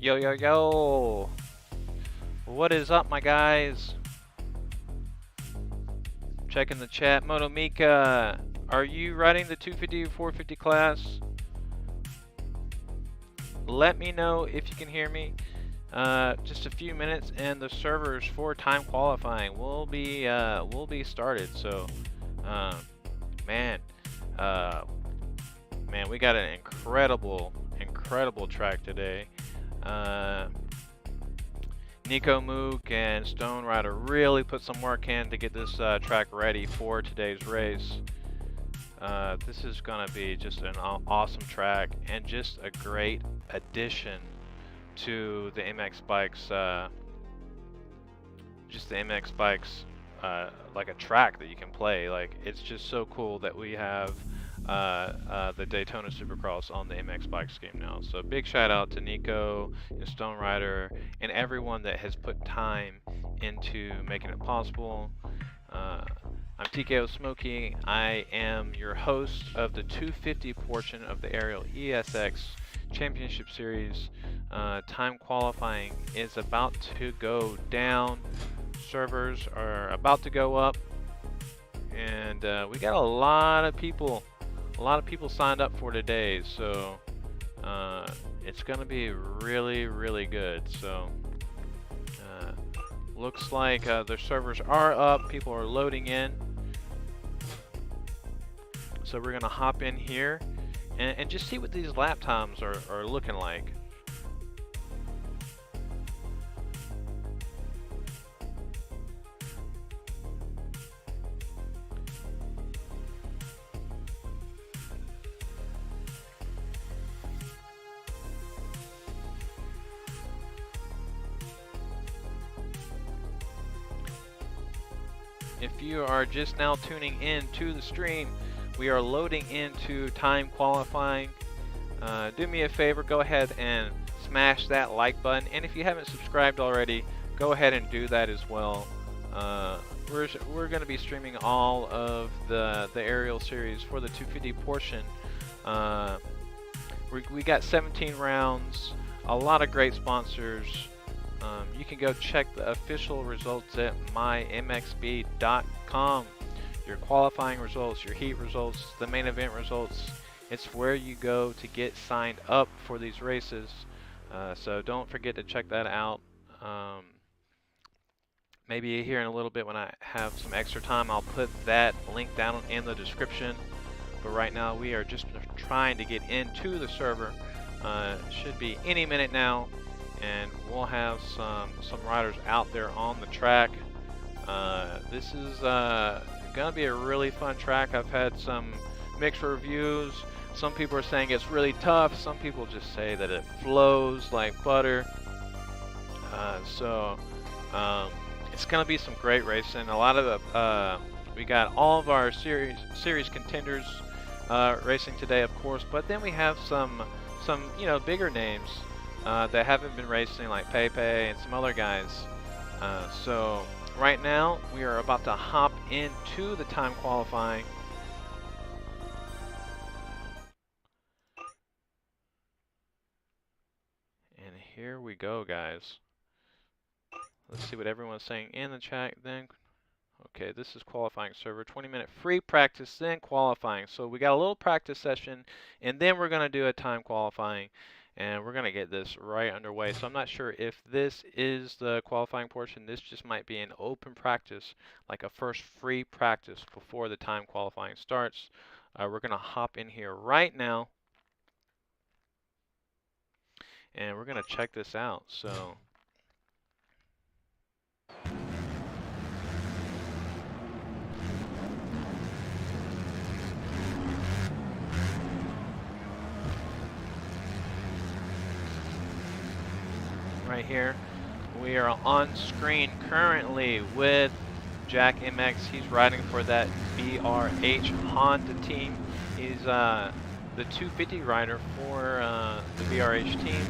Yo, yo, yo! What is up, my guys? Checking the chat. Moto Mika, are you riding the 250 450 class? Let me know if you can hear me. Just a few minutes, and the servers for time qualifying will be started. So, man, man, we got an incredible track today. Nico Mook and Stone Rider really put some work in to get this track ready for today's race. This is gonna be just an awesome track and just a great addition to the MX bikes. Just the MX bikes, like a track that you can play. Like, it's just so cool that we have the Daytona Supercross on the MX bike scheme now. So big shout out to Nico and Stone Rider and everyone that has put time into making it possible. I'm TKO Smokey. I am your host of the 250 portion of the Aerial ESX Championship Series. Time qualifying is about to go down. Servers are about to go up, and we got a lot of people signed up for today, so it's gonna be really good. So looks like the servers are up, people are loading in, so we're gonna hop in here and just see what these lap times are looking like. If you are just now tuning in to the stream, we are loading into time qualifying. Do me a favor, go ahead and smash that like button, and if you haven't subscribed already, go ahead and do that as well. We're going to be streaming all of the aerial series for the 250 portion. We got 17 rounds, a lot of great sponsors. You can go check the official results at mymxb.com. Your qualifying results, your heat results, the main event results. It's where you go to get signed up for these races. So don't forget to check that out. Maybe here in a little bit when I have some extra time, I'll put that link down in the description. But right now we are just trying to get into the server. Should be any minute now. And we'll have some riders out there on the track. This is gonna be a really fun track. I've had some mixed reviews. Some people are saying it's really tough. Some people just say that it flows like butter. So it's gonna be some great racing. A lot of we got all of our series contenders racing today, of course. But then we have some bigger names that haven't been racing, like Pepe and some other guys. So right now we are about to hop into the time qualifying. And here we go, guys. Let's see what everyone's saying in the chat then. Okay, this is qualifying server, 20-minute free practice, then qualifying. So we got a little practice session, and then we're gonna do a time qualifying. And we're going to get this right underway. So I'm not sure if this is the qualifying portion. This just might be an open practice, like a first free practice before the time qualifying starts. We're going to hop in here right now, and we're going to check this out. So right here, we are on screen currently with Jack MX. He's riding for that BRH Honda team. He's the 250 rider for the BRH team.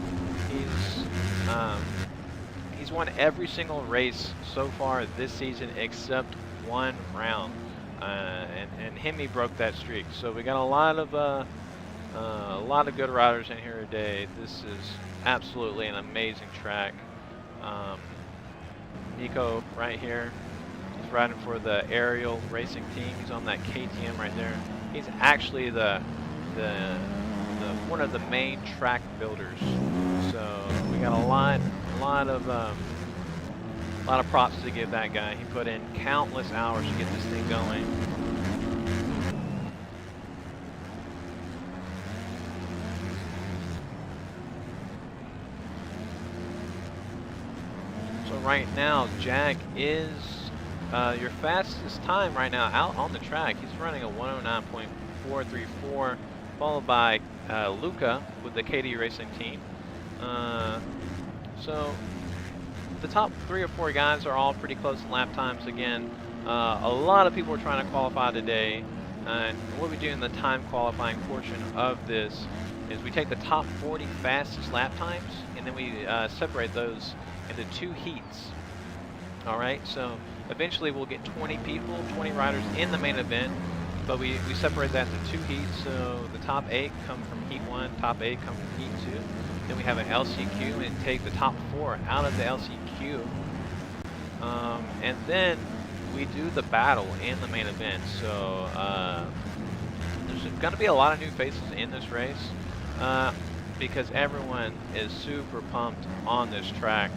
He's won every single race so far this season except one round, and Hemi broke that streak. So we got a lot of good riders in here today. This is absolutely an amazing track. Nico right here, he's riding for the Aerial Racing team. He's on that KTM right there. He's actually the one of the main track builders. So we got a lot of props to give that guy. He put in countless hours to get this thing going. So right now, Jack is your fastest time right now out on the track. He's running a 109.434, followed by Luca with the KD Racing team. So the top 3 or 4 guys are all pretty close in lap times. Again, a lot of people are trying to qualify today, and what we do in the time qualifying portion of this is we take the top 40 fastest lap times, and then we separate those into 2 heats. All right, so eventually we'll get 20 people, 20 riders in the main event, but we separate that into 2 heats. So the top 8 come from heat 1, top 8 come from heat 2. Then we have an LCQ and take the top 4 out of the LCQ. And then we do the battle in the main event. So there's going to be a lot of new faces in this race because everyone is super pumped on this track.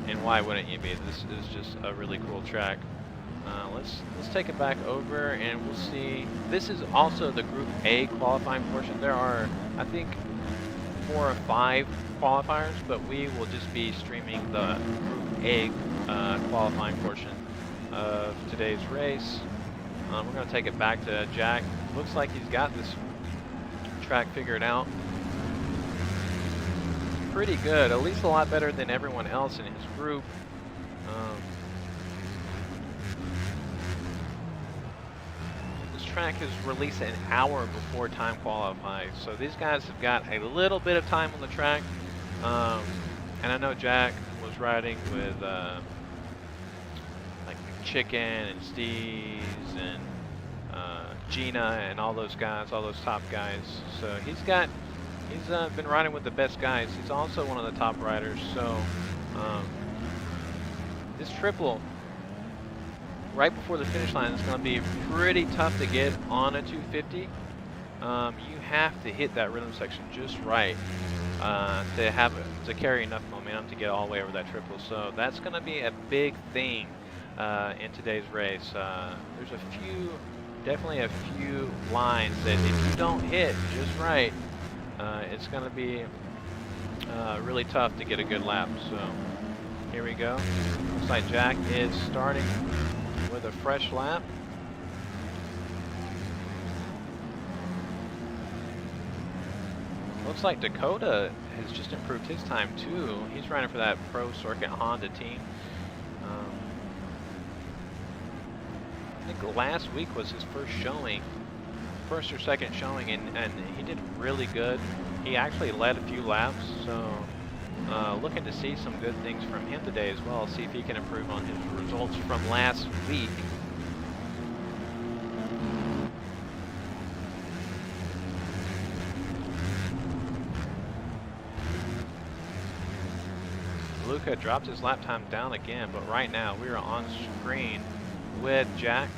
And why wouldn't you be? This is just a really cool track. Let's take it back over and we'll see. This is also the Group A qualifying portion. There are, I think, 4 or 5 qualifiers, but we will just be streaming the Group A qualifying portion of today's race. We're going to take it back to Jack. Looks like he's got this track figured out. Pretty good, at least a lot better than everyone else in his group. This track is released an hour before time qualifying, so these guys have got a little bit of time on the track. And I know Jack was riding with like Chicken and Steve's and Gina and all those guys, all those top guys. So he's been riding with the best guys. He's also one of the top riders. So this triple right before the finish line is going to be pretty tough to get on a 250. You have to hit that rhythm section just right to carry enough momentum to get all the way over that triple. So that's going to be a big thing in today's race. There's definitely a few lines that if you don't hit just right, it's going to be really tough to get a good lap. So here we go. Looks like Jack is starting with a fresh lap. Looks like Dakota has just improved his time too. He's running for that Pro Circuit Honda team. I think last week was his first or second showing, and he did really good. He actually led a few laps, so looking to see some good things from him today as well. See if he can improve on his results from last week. Luca dropped his lap time down again, but right now we are on screen with Jack,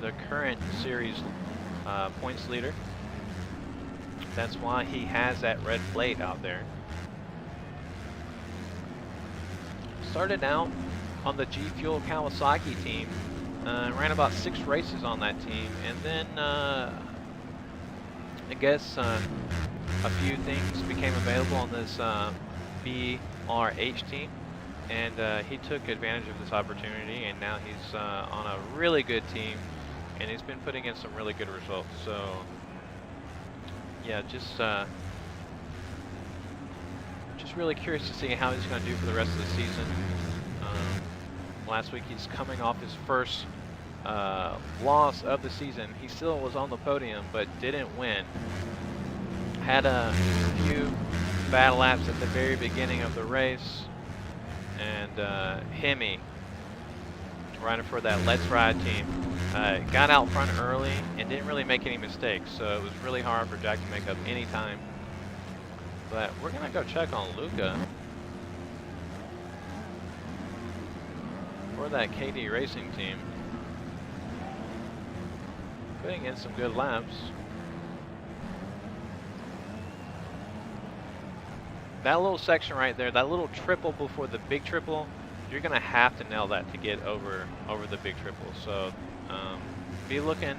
the current series points leader. That's why he has that red plate out there. Started out on the G Fuel Kawasaki team, ran about 6 races on that team, and then I guess a few things became available on this BRH team, and he took advantage of this opportunity, and now he's on a really good team, and he's been putting in some really good results. So yeah, just really curious to see how he's going to do for the rest of the season. Last week he's coming off his first loss of the season. He still was on the podium, but didn't win. Had a few bad laps at the very beginning of the race, and Hemi, running for that Let's Ride team, got out front early and didn't really make any mistakes, so it was really hard for Jack to make up any time. But we're gonna go check on Luca for that KD Racing team. Putting in some good laps. That little section right there, that little triple before the big triple, you're gonna have to nail that to get over the big triple. So be looking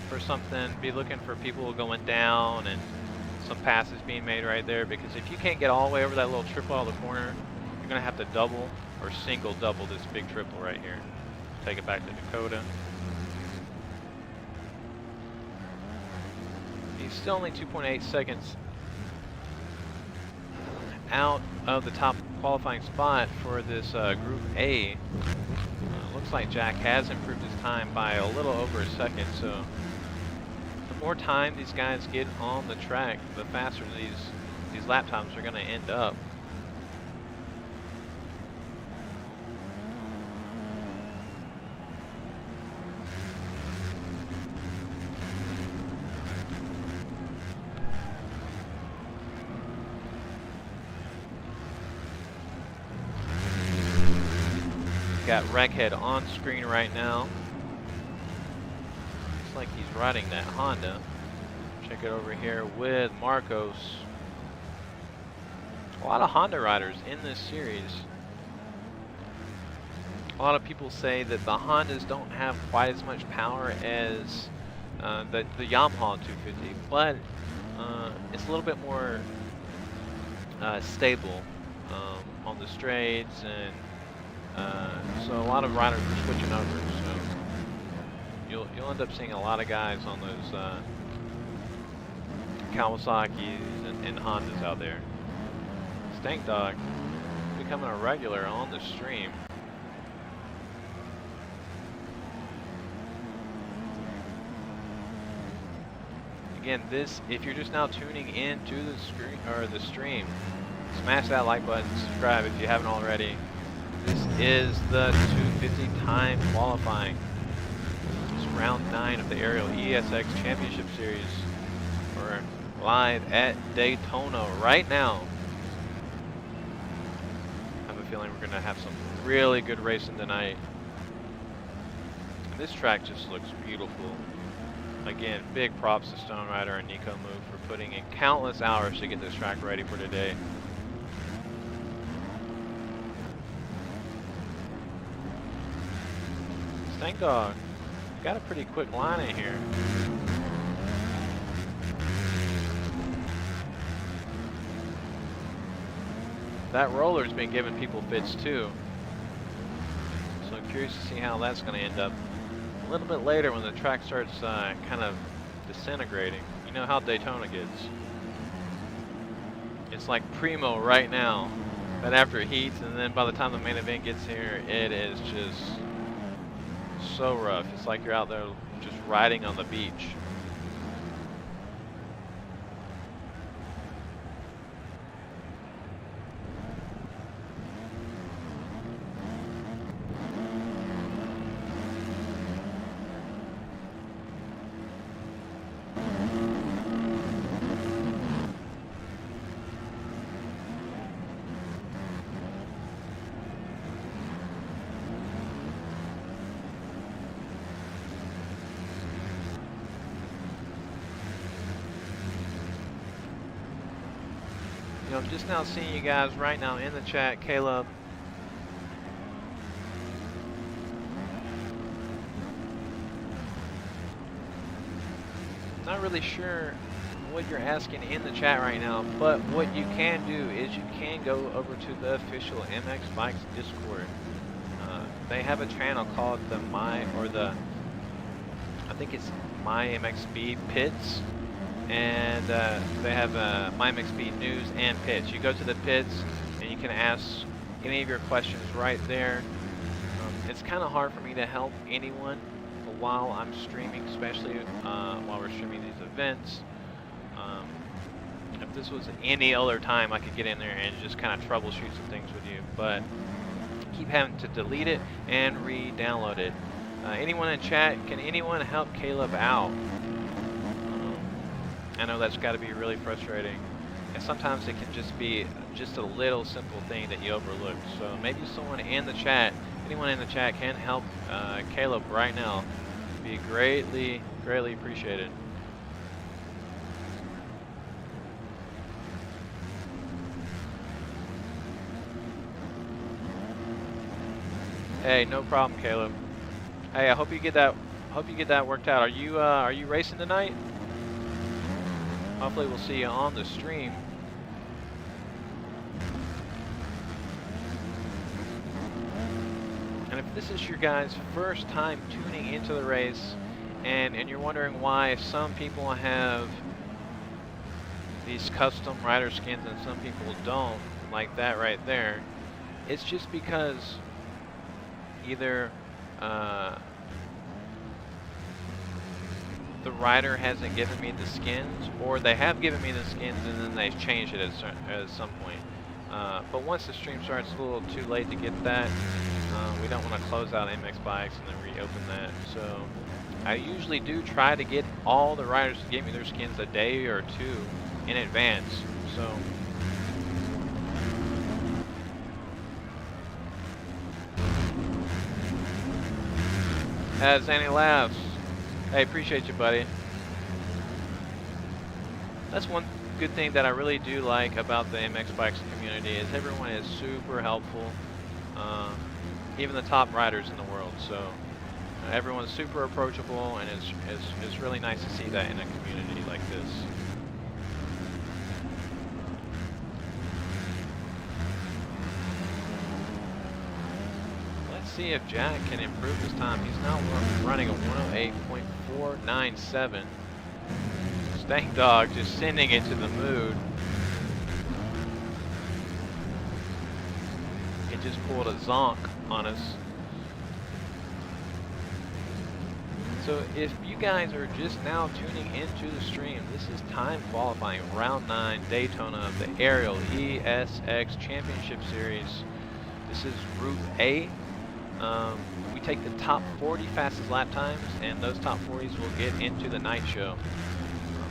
for something, be looking for people going down and some passes being made right there, because if you can't get all the way over that little triple out of the corner, you're gonna have to double or single double this big triple right here. Take it back to Dakota. He's still only 2.8 seconds out of the top qualifying spot for this Group A. Looks like Jack has improved his time by a little over a second, so the more time these guys get on the track, the faster these lap times are going to end up. Got Wreckhead on screen right now. Looks like he's riding that Honda. Check it over here with Marcos. A lot of Honda riders in this series. A lot of people say that the Hondas don't have quite as much power as the Yamaha 250, but it's a little bit more stable on the straights, and so a lot of riders are switching over. So you'll end up seeing a lot of guys on those Kawasaki's and Hondas out there. Stank Dog becoming a regular on the stream. Again, this, if you're just now tuning in to the screen or the stream, smash that like button, subscribe if you haven't already. This is the 250 time qualifying. It's round 9 of the Aerial ESX Championship Series. We're live at Daytona right now. I have a feeling we're going to have some really good racing tonight. And this track just looks beautiful. Again, big props to Stone Rider and Nico Move for putting in countless hours to get this track ready for today. Stank Dog got a pretty quick line in here. That roller's been giving people fits too. So I'm curious to see how that's going to end up a little bit later when the track starts kind of disintegrating. You know how Daytona gets. It's like primo right now, but after it heats, and then by the time the main event gets here, it is just so rough. It's like you're out there just riding on the beach. You know, I'm just now seeing you guys right now in the chat. Caleb, not really sure what you're asking in the chat right now, but what you can do is you can go over to the official MX Bikes Discord. They have a channel called the I think it's My MX Speed Pits. And they have My MX Speed News and Pits. You go to the pits and you can ask any of your questions right there. It's kind of hard for me to help anyone while I'm streaming, especially while we're streaming these events. If this was any other time, I could get in there and just kind of troubleshoot some things with you, but keep having to delete it and re-download it. Anyone in chat, can anyone help Caleb out? I know that's got to be really frustrating. And sometimes it can just be just a little simple thing that you overlook. So maybe someone in the chat, anyone in the chat can help Caleb right now. Be greatly, greatly appreciated. Hey, no problem, Caleb. Hey, I hope you get that. Hope you get that worked out. Are you racing tonight? Hopefully, we'll see you on the stream. And if this is your guys' first time tuning into the race, and you're wondering why some people have these custom rider skins and some people don't, like that right there, it's just because either the rider hasn't given me the skins, or they have given me the skins and then they've changed it at some point. But once the stream starts, it's a little too late to get that. We don't want to close out MX Bikes and then reopen that. So I usually do try to get all the riders to give me their skins a day or two in advance. So as Annie laughs, hey, appreciate you, buddy. That's one good thing that I really do like about the MX Bikes community is everyone is super helpful, even the top riders in the world. So everyone's super approachable, and it's really nice to see that in a community like this. Let's see if Jack can improve his time. He's now running a 108.497. Stank Dog just sending it to the mood. It just pulled a zonk on us. So if you guys are just now tuning into the stream, this is time qualifying round 9 Daytona of the Aerial ESX Championship Series. This is Group A. We take the top 40 fastest lap times, and those top 40s will get into the night show.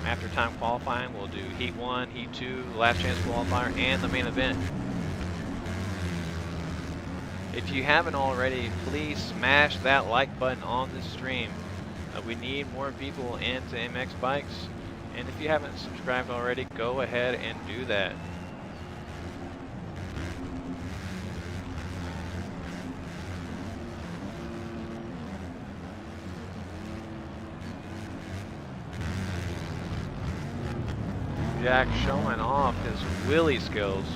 After time qualifying, we'll do Heat 1, Heat 2, Last Chance Qualifier, and the main event. If you haven't already, please smash that like button on this stream. We need more people into MX Bikes, and if you haven't subscribed already, go ahead and do that. Jack showing off his wheelie skills.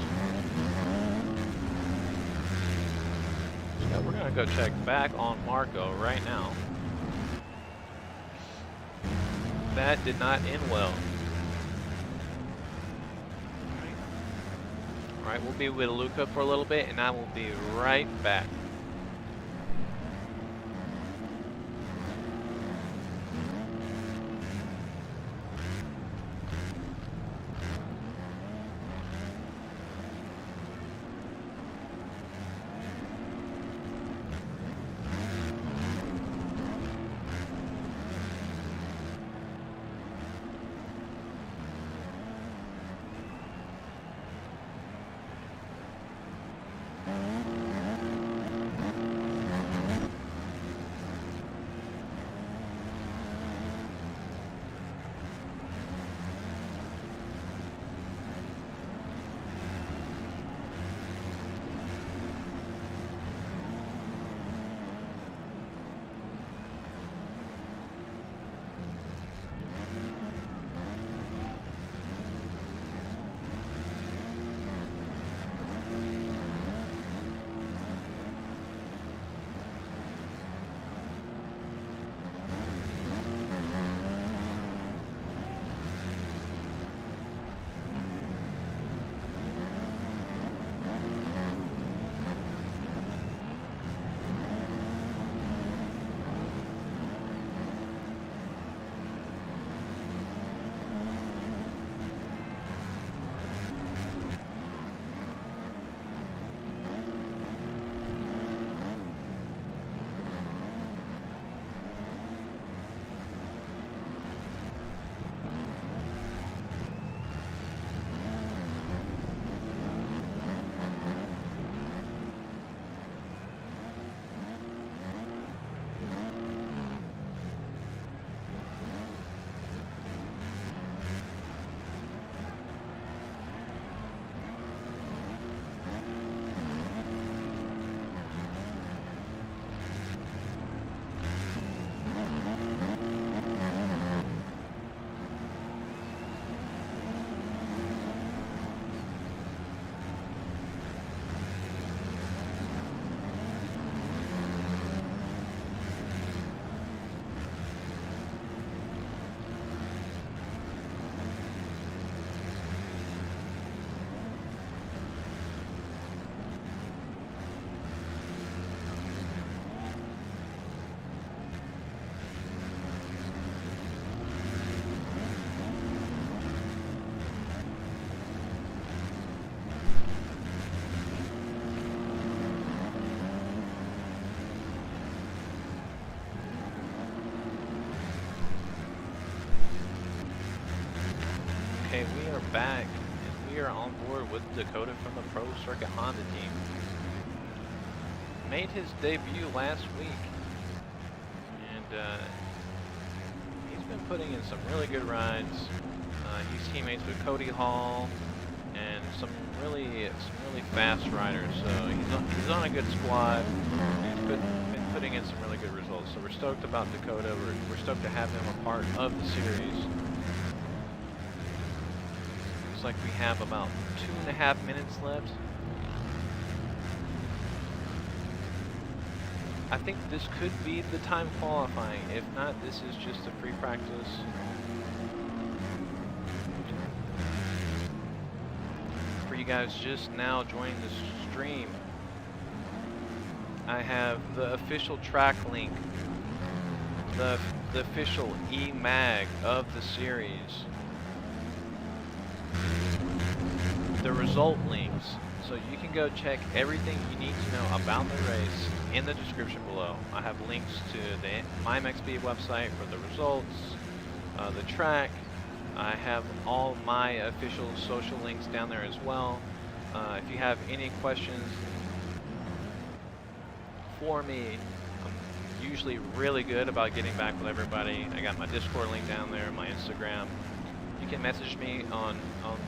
So we're gonna go check back on Marco right now. That did not end well. Alright, we'll be with Luca for a little bit, and I will be right back. back, and we are on board with Dakota from the Pro Circuit Honda team. Made his debut last week, and he's been putting in some really good rides. He's teammates with Cody Hall and some really fast riders. So he's on a good squad. He's been putting in some really good results. So we're stoked about Dakota. We're stoked to have him a part of the series. Looks like we have about 2.5 minutes left. I think this could be the time qualifying. If not, this is just a free practice. For you guys just now joining the stream, I have the official track link, the official e-mag of the series, the result links, so you can go check everything you need to know about the race in the description below. I have links to the MyMXB website for the results, the track. I have all my official social links down there as well. If you have any questions for me, I'm usually really good about getting back with everybody. I got my Discord link down there, my Instagram. You can message me on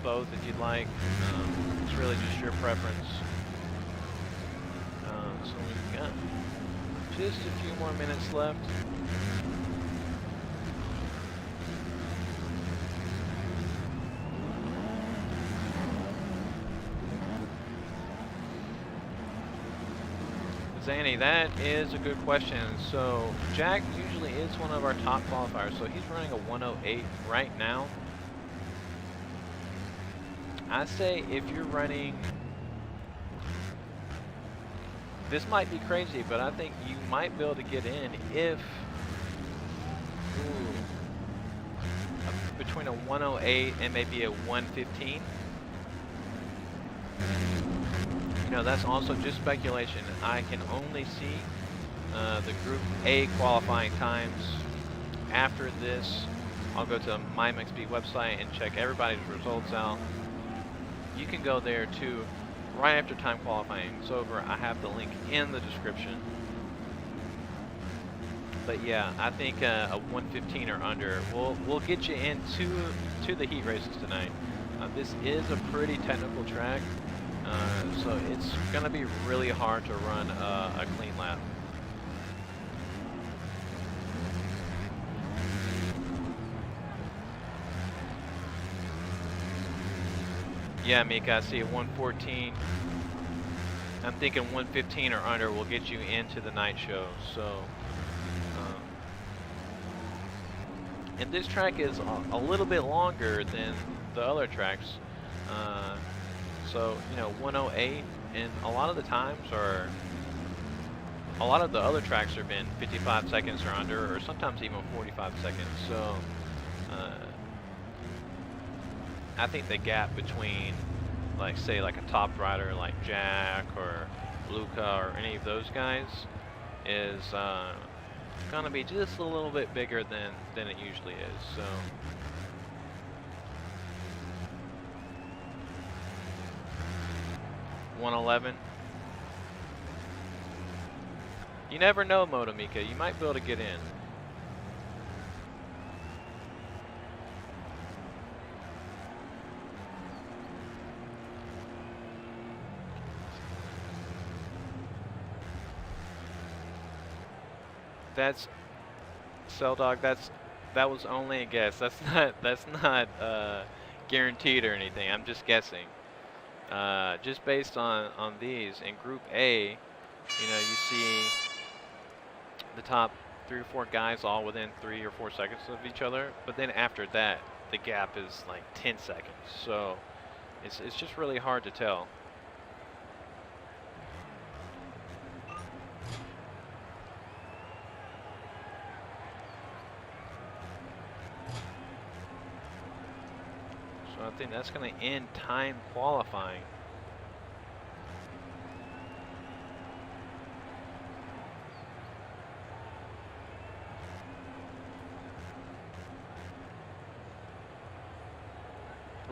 both if you'd like. It's really just your preference. So we've got just a few more minutes left. Zanny, that is a good question. So Jack usually is one of our top qualifiers. So he's running a 108 right now. I say if you're running, this might be crazy, but I think you might be able to get in if, between a 108 and maybe a 115. You know, that's also just speculation. I can only see the Group A qualifying times. After this, I'll go to my MXB website and check everybody's results out. You can go there too, right after time qualifying is over. I have the link in the description. But yeah, I think a 115 or under will get you into the heat races tonight. This is a pretty technical track, so it's going to be really hard to run a clean lap. Yeah, Mika, I see a 114. I'm thinking 115 or under will get you into the night show. So, and this track is a little bit longer than the other tracks. So, you know, 108, and a lot of the times are, a lot of the other tracks have been 55 seconds or under, or sometimes even 45 seconds. So, I think the gap between, like, say, like a top rider like Jack or Luca or any of those guys is going to be just a little bit bigger than it usually is. So, $111. You never know, Motomika. You might be able to get in. That's Celldog. That was only a guess. That's not guaranteed or anything. I'm just guessing. Just based on these in Group A, you know, you see the top 3 or 4 guys all within 3 or 4 seconds of each other. But then after that, the gap is like 10 seconds. So it's just really hard to tell. So I think that's going to end time qualifying.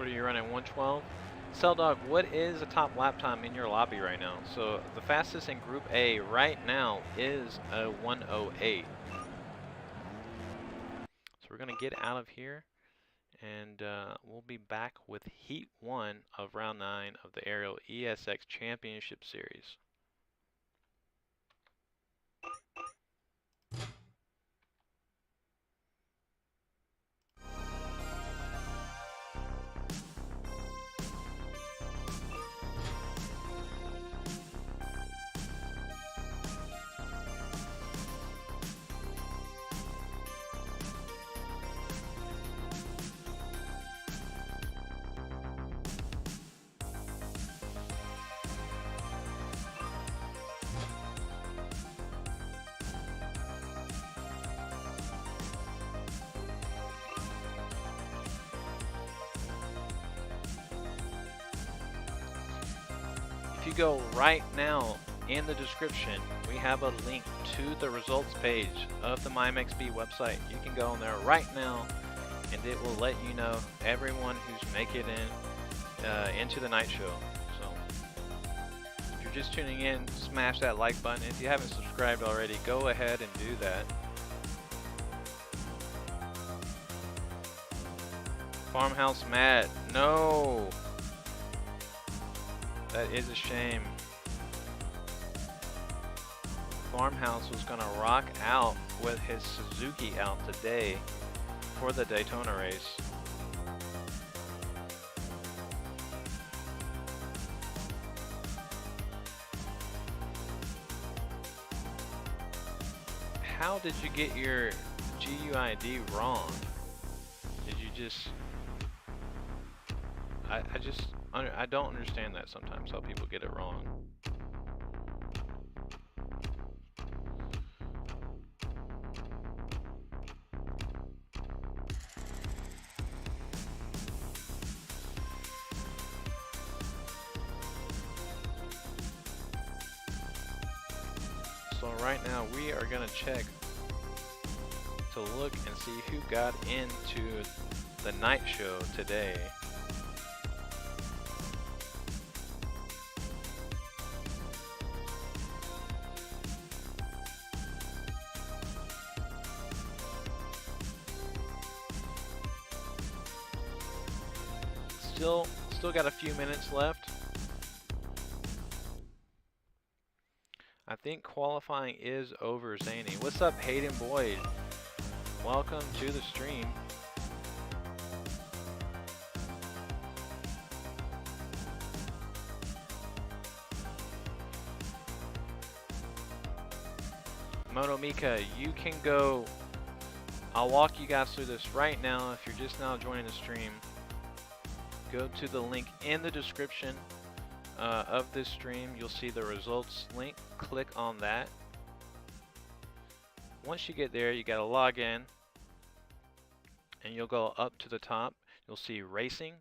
What are you running, 112? Celldog, what is a top lap time in your lobby right now? So the fastest in Group A right now is a 108. So we're going to get out of here, and we'll be back with Heat 1 of Round 9 of the Aerial ESX Championship Series. If you go right now in the description, we have a link to the results page of the MyMXB website. You can go on there right now, and it will let you know everyone who's making it into the night show. So if you're just tuning in, smash that like button. If you haven't subscribed already, go ahead and do that. Farmhouse Matt, no! That is a shame. Farmhouse was gonna rock out with his Suzuki out today for the Daytona race. How did you get your GUID wrong? Did you just... I don't understand that sometimes, how people get it wrong. So right now we are going to check to look and see who got into the night show today. Still got a few minutes left. I think qualifying is over, Zany. What's up, Hayden Boyd? Welcome to the stream. Monomika, you can go. I'll walk you guys through this right now if you're just now joining the stream. Go to the link in the description of this stream. You'll see the results link. Click on that. Once you get there, you gotta log in, and you'll go up to the top. You'll see racing.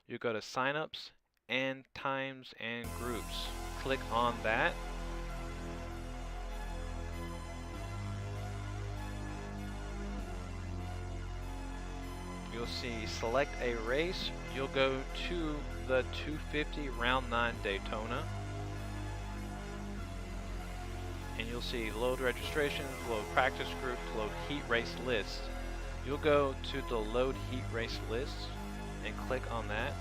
You go to signups and times and groups. Click on that. You'll see select a race. You'll go to the 250 round 9 Daytona, and you'll see load registrations, load practice groups, load heat race lists. You'll go to the load heat race lists and click on that.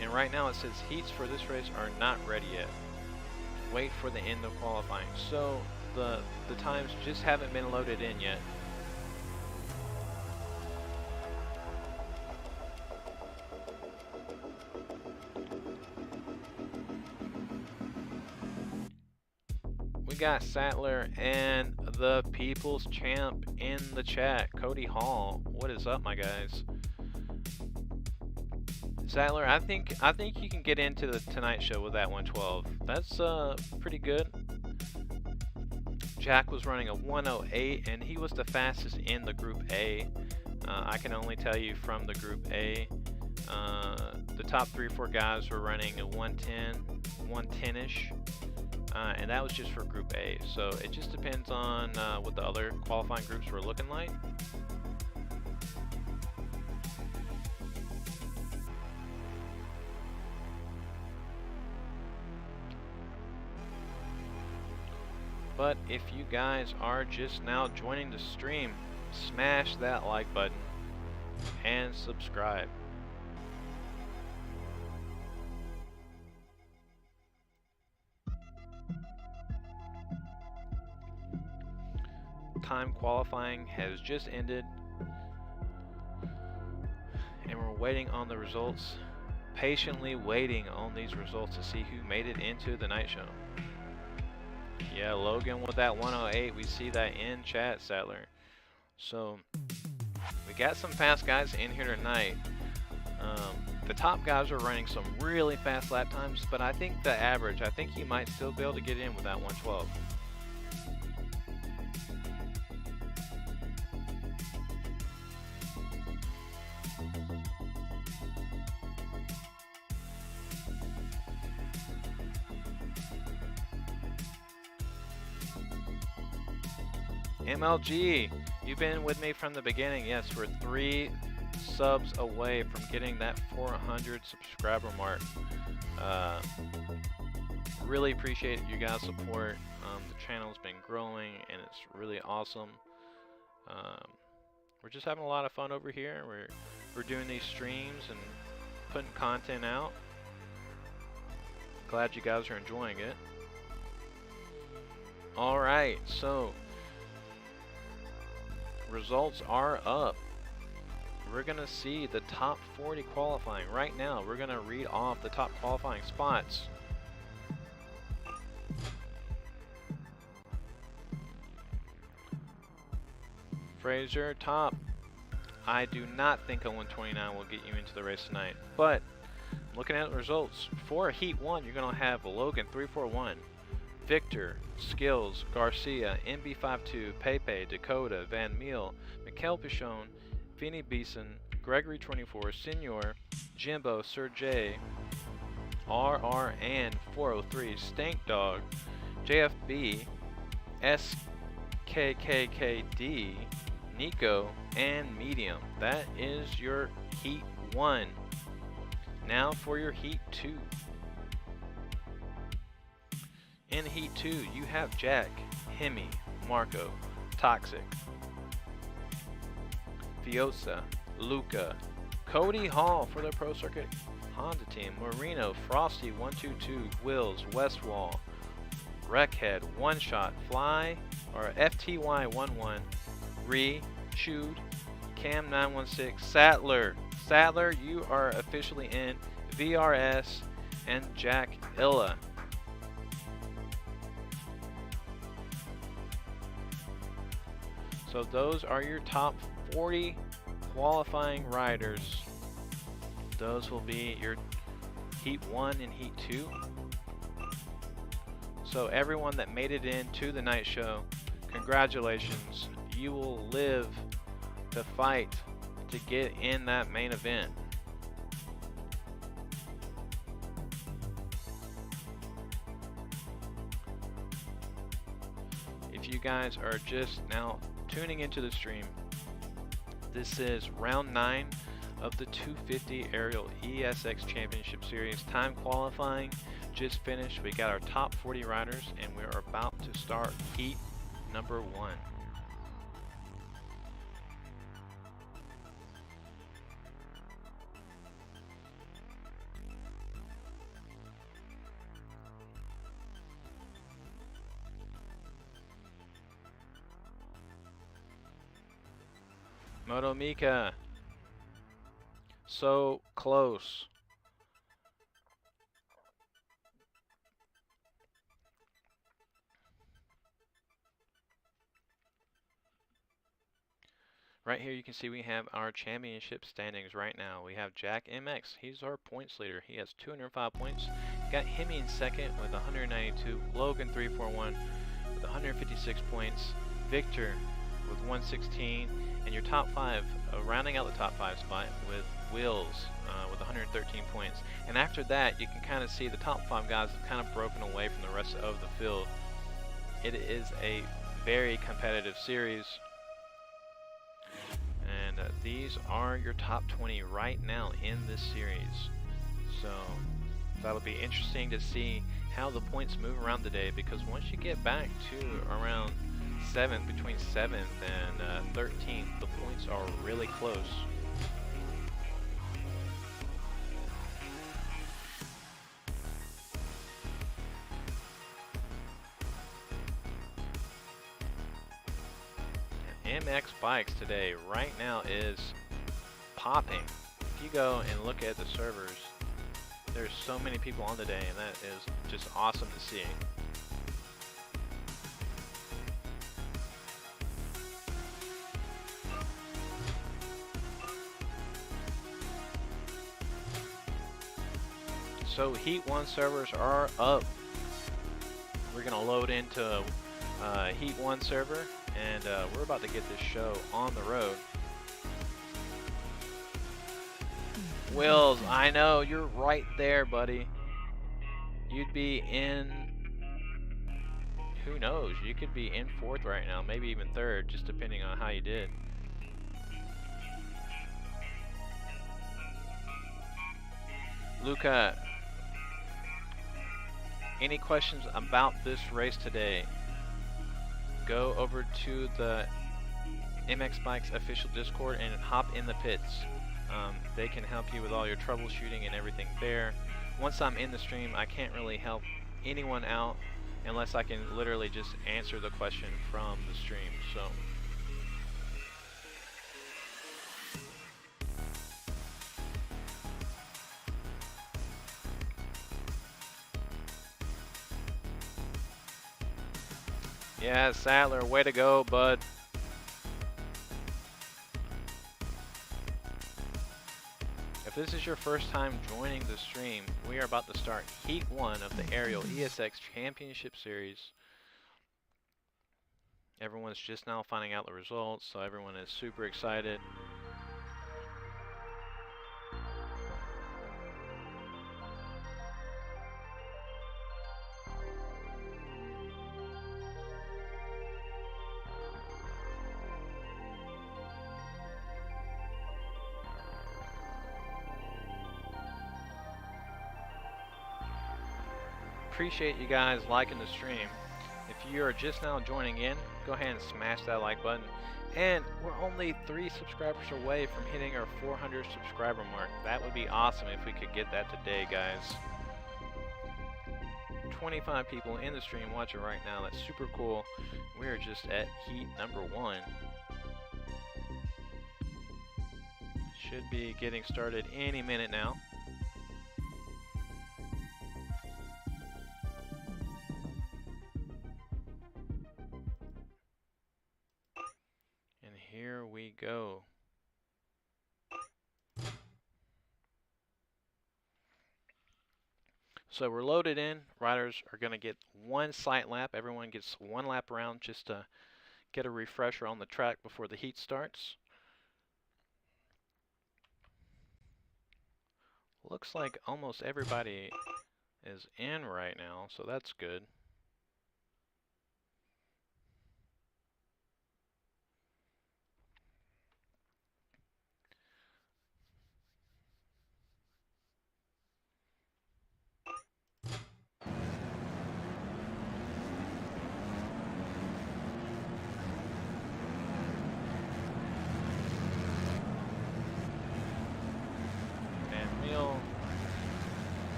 And right now it says heats for this race are not ready yet. Wait for the end of qualifying. So the times just haven't been loaded in yet. We got Sattler and the People's Champ in the chat. Cody Hall, what is up, my guys? Sattler, I think you can get into the Tonight Show with that 112. That's pretty good. Jack was running a 108, and he was the fastest in the Group A. I can only tell you from the Group A, the top 3 or 4 guys were running a 110, 110-ish. And that was just for Group A, so it just depends on what the other qualifying groups were looking like. But if you guys are just now joining the stream, smash that like button and subscribe. Time qualifying has just ended, and we're waiting on the results, patiently waiting on these results to see who made it into the night show. Yeah, Logan with that 108, we see that in chat, Sadler. So we got some fast guys in here tonight. The top guys are running some really fast lap times, but I think the average, I think he might still be able to get in with that 112. MLG, you've been with me from the beginning. Yes, we're 3 subs away from getting that 400 subscriber mark. Really appreciate you guys' support. The channel's been growing and it's really awesome. We're just having a lot of fun over here. We're doing these streams and putting content out. Glad you guys are enjoying it. All right, so results are up. We're gonna see the top 40 qualifying right now. We're gonna read off the top qualifying spots. Fraser, top. I do not think a 129 will get you into the race tonight, but looking at the results, for Heat 1, you're gonna have Logan 341, Victor, Skills, Garcia, MB52, Pepe, Dakota, Van Meel, Mikkel Pichon, Vinny Beeson, Gregory 24, Senor, Jimbo, Sir J, RR and 403, Stank Dog, JFB, SKKKD, Nico, and Medium. That is your Heat 1. Now for your Heat 2. In Heat 2, you have Jack, Hemi, Marco, Toxic, Fiosa, Luca, Cody Hall for the Pro Circuit Honda team, Marino, Frosty 122, Wills, Westwall, Wreckhead, One Shot, Fly, or FTY11, Re, Chewed, Cam 916, Sattler. Sattler, you are officially in, VRS, and Jack Illa. So those are your top 40 qualifying riders. Those will be your Heat 1 and Heat 2. So everyone that made it into the night show, congratulations. You will live to fight to get in that main event. If you guys are just now tuning into the stream, this is round 9 of the 250 Aerial ESX Championship Series. Time qualifying just finished. We got our top 40 riders and we are about to start heat number 1. Moto Mika, so close. Right here you can see we have our championship standings right now. We have Jack MX, he's our points leader. He has 205 points. Got Hemi in second with 192. Logan 341 with 156 points. Victor with 116. And your top 5, rounding out the top 5 spot with Wills with 113 points. And after that, you can kind of see the top 5 guys have kind of broken away from the rest of the field. It is a very competitive series. And these are your top 20 right now in this series. So that'll be interesting to see how the points move around the day, because once you get back to around 7th, between 7th and 13th, the points are really close. MX Bikes today right now is popping. If you go and look at the servers, there's so many people on today, and that is just awesome to see. So Heat 1 servers are up. We're gonna load into Heat 1 server, and we're about to get this show on the road. Wills, I know, you're right there, buddy. You'd be in, who knows, you could be in 4th right now, maybe even 3rd, just depending on how you did. Luca, any questions about this race today? Go over to the MX Bikes official Discord and hop in the pits. They can help you with all your troubleshooting and everything there. Once I'm in the stream, I can't really help anyone out unless I can literally just answer the question from the stream. So yeah, Sadler, way to go, bud. If this is your first time joining the stream, we are about to start Heat 1 of the Aerial ESX Championship Series. Everyone's just now finding out the results, so everyone is super excited. Appreciate you guys liking the stream. If you are just now joining in, go ahead and smash that like button. And we're only 3 subscribers away from hitting our 400 subscriber mark. That would be awesome if we could get that today, guys. 25 people in the stream watching right now. That's super cool. We are just at heat number 1. Should be getting started any minute now. Here we go. So we're loaded in. Riders are going to get 1 sight lap. Everyone gets 1 lap around just to get a refresher on the track before the heat starts. Looks like almost everybody is in right now, so that's good.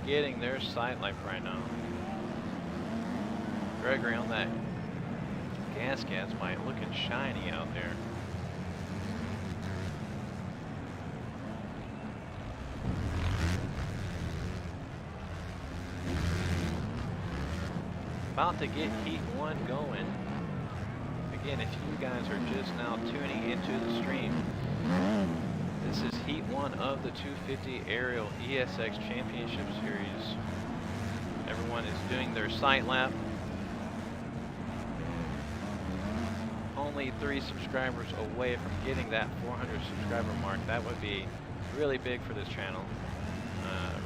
Getting their sight life right now. Gregory on that gas might looking shiny out there. About to get Heat 1 going. Again, if you guys are just now tuning into the stream, this is Heat 1 of the 250 Aerial ESX Championship Series. Everyone is doing their sight lap. Only 3 subscribers away from getting that 400 subscriber mark. That would be really big for this channel.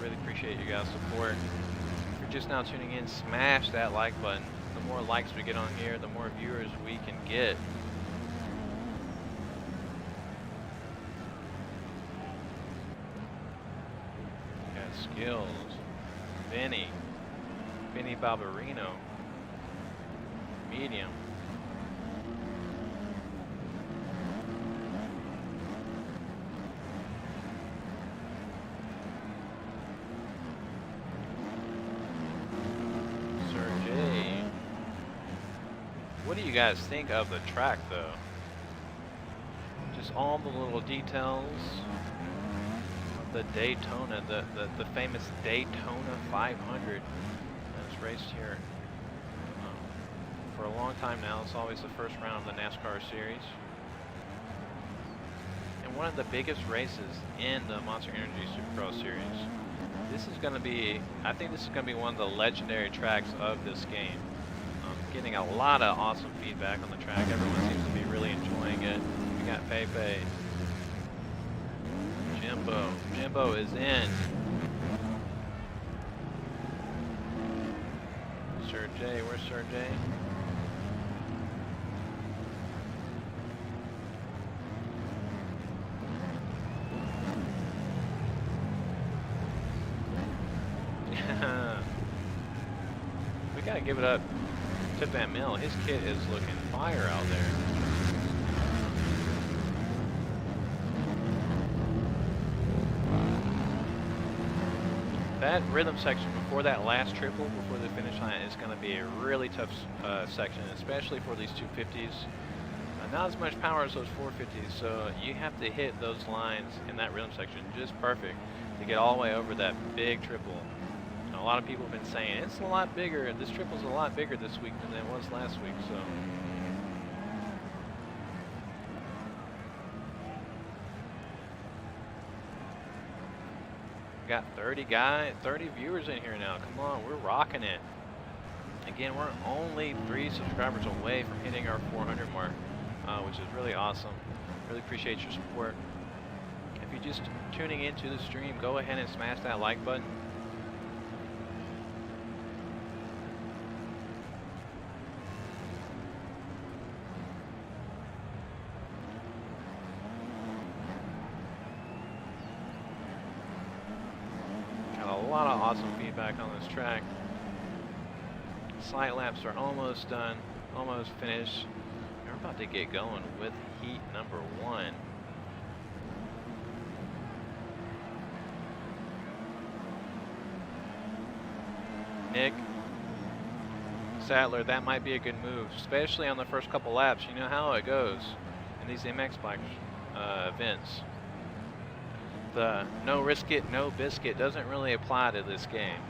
Really appreciate you guys' support. If you're just now tuning in, smash that like button. The more likes we get on here, the more viewers we can get. skills. Benny Barbarino, medium. Sergey. What do you guys think of the track, though? Just all the little details. The Daytona, the famous Daytona 500 that's raced here for a long time now. It's always the first round of the NASCAR series. And one of the biggest races in the Monster Energy Supercross series. This is going to be, I think this is going to be one of the legendary tracks of this game. Getting a lot of awesome feedback on the track. Everyone seems to be really enjoying it. We got Pepe. Jimbo is in. Sergey, where's Sergey? We gotta give it up to Van Mill. His kit is looking fire out there. That rhythm section before that last triple, before the finish line, is going to be a really tough section, especially for these 250s. Not as much power as those 450s, so you have to hit those lines in that rhythm section just perfect to get all the way over that big triple. And a lot of people have been saying it's a lot bigger, this triple's a lot bigger this week than it was last week, so. Got 30 viewers in here now. Come on, we're rocking it. Again, we're only 3 subscribers away from hitting our 400 mark, which is really awesome. Really appreciate your support. If you're just tuning into the stream, go ahead and smash that like button. A lot of awesome feedback on this track. Sight laps are almost done, almost finished. We're about to get going with heat number 1. Nick Sadler, that might be a good move, especially on the first couple laps. You know how it goes in these MX bike events. The no risk it, no biscuit doesn't really apply to this game.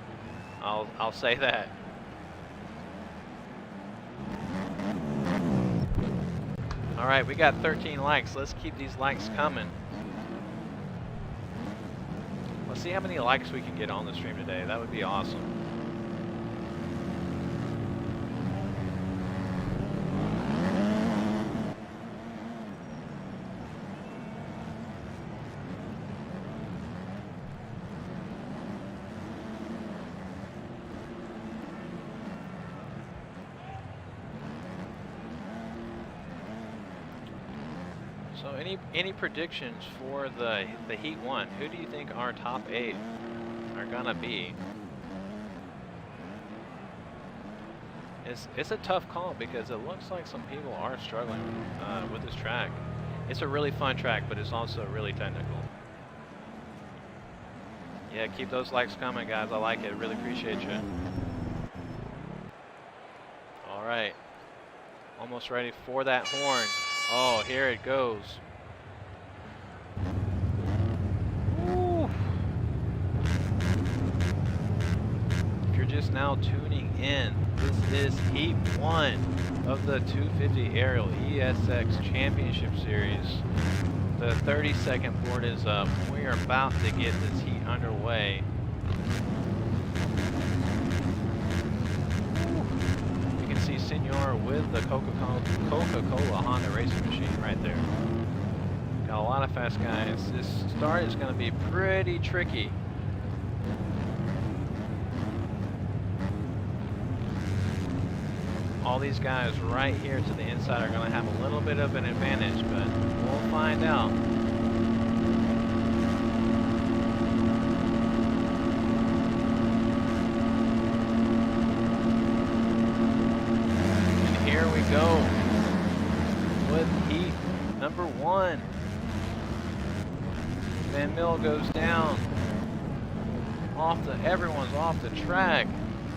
I'll say that. All right, we got 13 likes. Let's keep these likes coming. Let's see how many likes we can get on the stream today. That would be awesome. So any predictions for the Heat 1? Who do you think our top 8 are gonna be? It's a tough call because it looks like some people are struggling with this track. It's a really fun track, but it's also really technical. Yeah, keep those likes coming, guys. I like it. Really appreciate you. All right, almost ready for that horn. Oh, here it goes. Woo. If you're just now tuning in, this is Heat 1 of the 250 Aerial ESX Championship Series. The 30-second board is up. We are about to get this heat underway. See Senor with the Coca-Cola Honda racing machine right there. Got a lot of fast guys. This start is going to be pretty tricky. All these guys right here to the inside are going to have a little bit of an advantage, but we'll find out. number 1. Van Mill goes down. Everyone's off the track.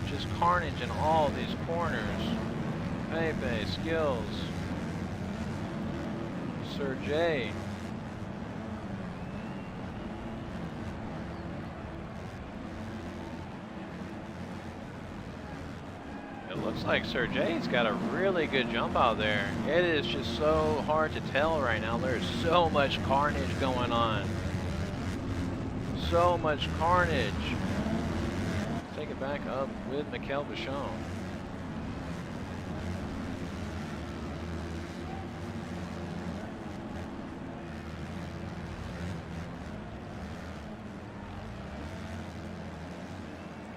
Just carnage in all these corners. Pepe, Skills, Sir J. It looks like Sir J's got a really good jump out there. It is just so hard to tell right now. There's so much carnage going on. So much carnage. Take it back up with Mikel Bichon.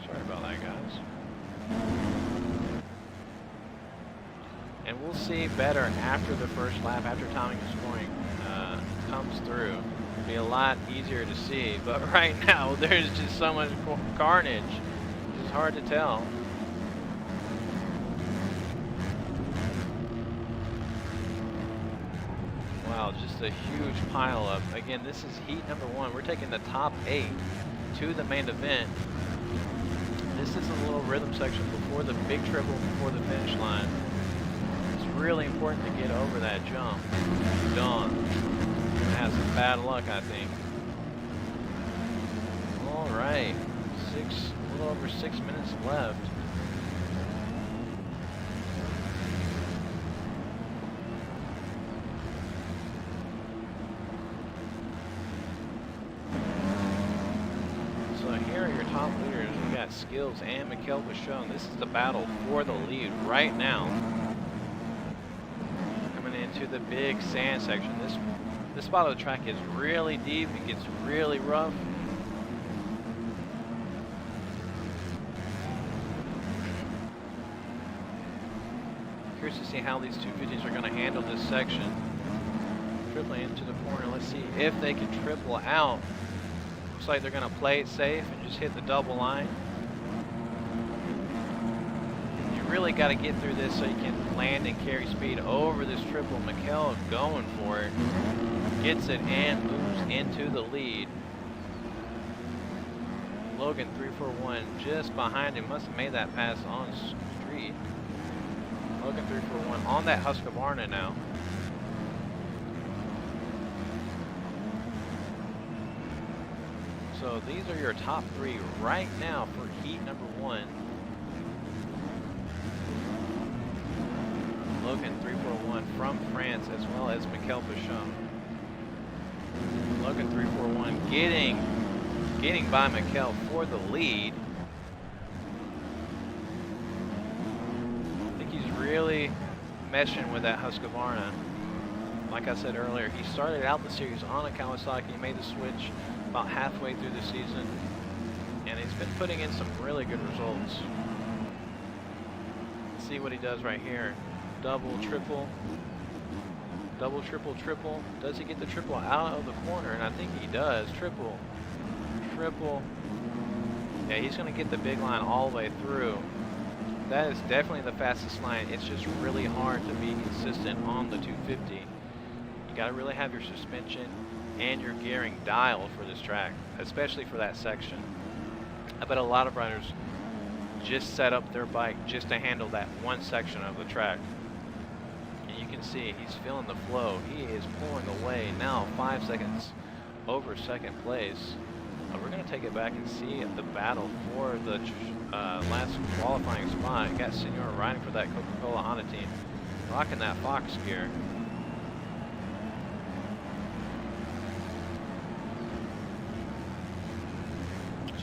Sorry about that, guys. And we'll see better after the first lap, after timing and scoring comes through. It'll be a lot easier to see, but right now there's just so much carnage. It's hard to tell. Wow, just a huge pile up. Again, this is heat number 1. We're taking the top 8 to the main event. This is a little rhythm section before the big triple, before the finish line. It's really important to get over that jump. Dawn has some bad luck, I think. All right, a little over 6 minutes left. So here are your top leaders. We got Skills and Mikel Bichon. This is the battle for the lead right now. Coming into the big sand section. This spot of the track is really deep. It gets really rough. Curious to see how these 250s are going to handle this section. Tripling into the corner. Let's see if they can triple out. Looks like they're going to play it safe and just hit the double line. You really got to get through this so you can land and carry speed over this triple. Mikel going for it. Gets it and moves into the lead. Logan 341 just behind him. Must have made that pass on street. Logan 341 on that Husqvarna now. So these are your top 3 right now for heat number 1. Logan 341 from France, as well as Mikel Bichon. Logan 341 getting by Mikel for the lead. I think he's really meshing with that Husqvarna. Like I said earlier, he started out the series on a Kawasaki. He made the switch about halfway through the season, and he's been putting in some really good results. Let's see what he does right here. Double, triple. Double, triple, triple. Does he get the triple out of the corner? And I think he does. Triple, triple. Yeah, he's going to get the big line all the way through. That is definitely the fastest line. It's just really hard to be consistent on the 250. You got to really have your suspension and your gearing dialed for this track, especially for that section. I bet a lot of riders just set up their bike just to handle that one section of the track. And you can see he's feeling the flow. He is pulling away now, 5 seconds over second place. We're going to take it back and see the battle for the last qualifying spot. Got Senor riding for that Coca-Cola Honda team, rocking that Fox gear.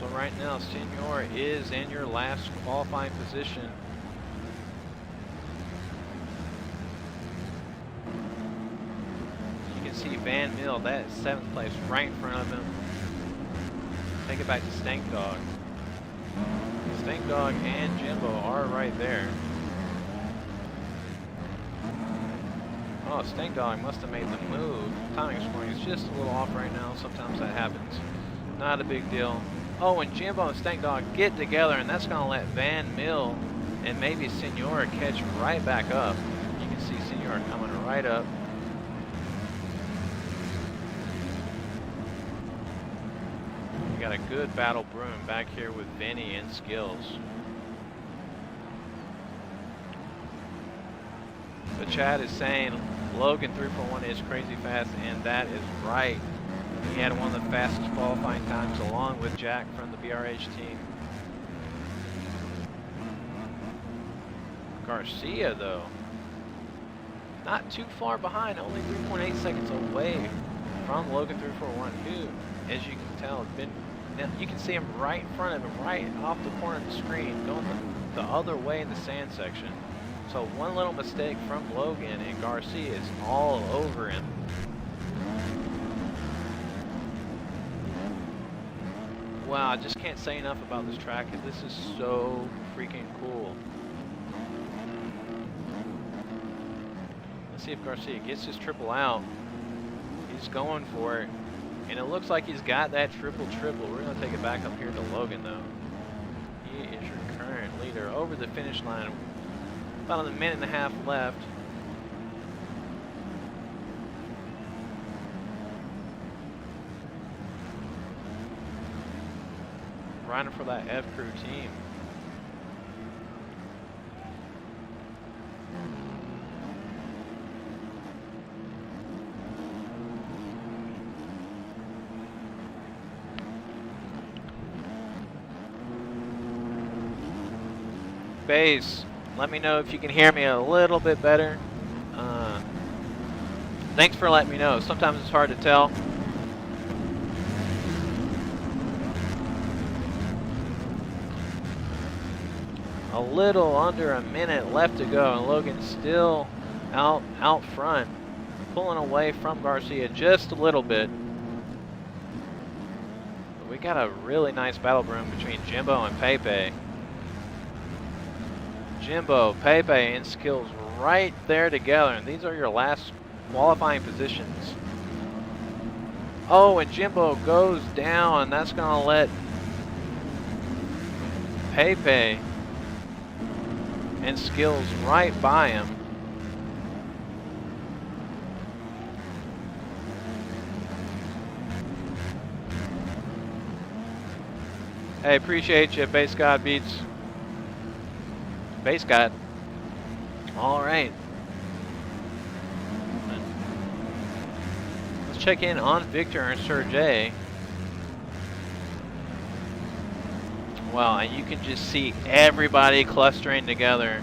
So right now, Senor is in your last qualifying position. You can see Van Mill, that is 7th place, right in front of him. Take it back to Stank Dog. Stank Dog and Jimbo are right there. Oh, Stank Dog must have made the move. Timing scoring is just a little off right now. Sometimes that happens. Not a big deal. Oh, and Jimbo and Stank Dog get together, and that's going to let Van Mill and maybe Senor catch right back up. You can see Senor coming right up. got a good battle broom back here with Vinny and Skills. But Chad is saying Logan 341 is crazy fast, and that is right. He had one of the fastest qualifying times along with Jack from the BRH team. Garcia, though, not too far behind, only 3.8 seconds away from Logan 341, who, as you can tell, you can see him right in front of him, right off the corner of the screen, going the other way in the sand section. So one little mistake from Logan, and Garcia is all over him. Wow, I just can't say enough about this track, because this is so freaking cool. Let's see if Garcia gets his triple out. He's going for it, and it looks like he's got that triple. We're going to take it back up here to Logan, though. He is your current leader over the finish line. About a minute and a half left. Riding for that F Crew team. Bass, let me know if you can hear me a little bit better. Thanks for letting me know. Sometimes it's hard to tell. A little under a minute left to go, and Logan's still out front, pulling away from Garcia just a little bit. But we got a really nice battle broom between Jimbo and Pepe. Jimbo, Pepe, and Skills right there together, and these are your last qualifying positions. Oh, and Jimbo goes down, and that's going to let Pepe and Skills right by him. Hey, appreciate you, Base God Beats. Base God. All right. Let's check in on Victor and Sergey. Wow, and you can just see everybody clustering together.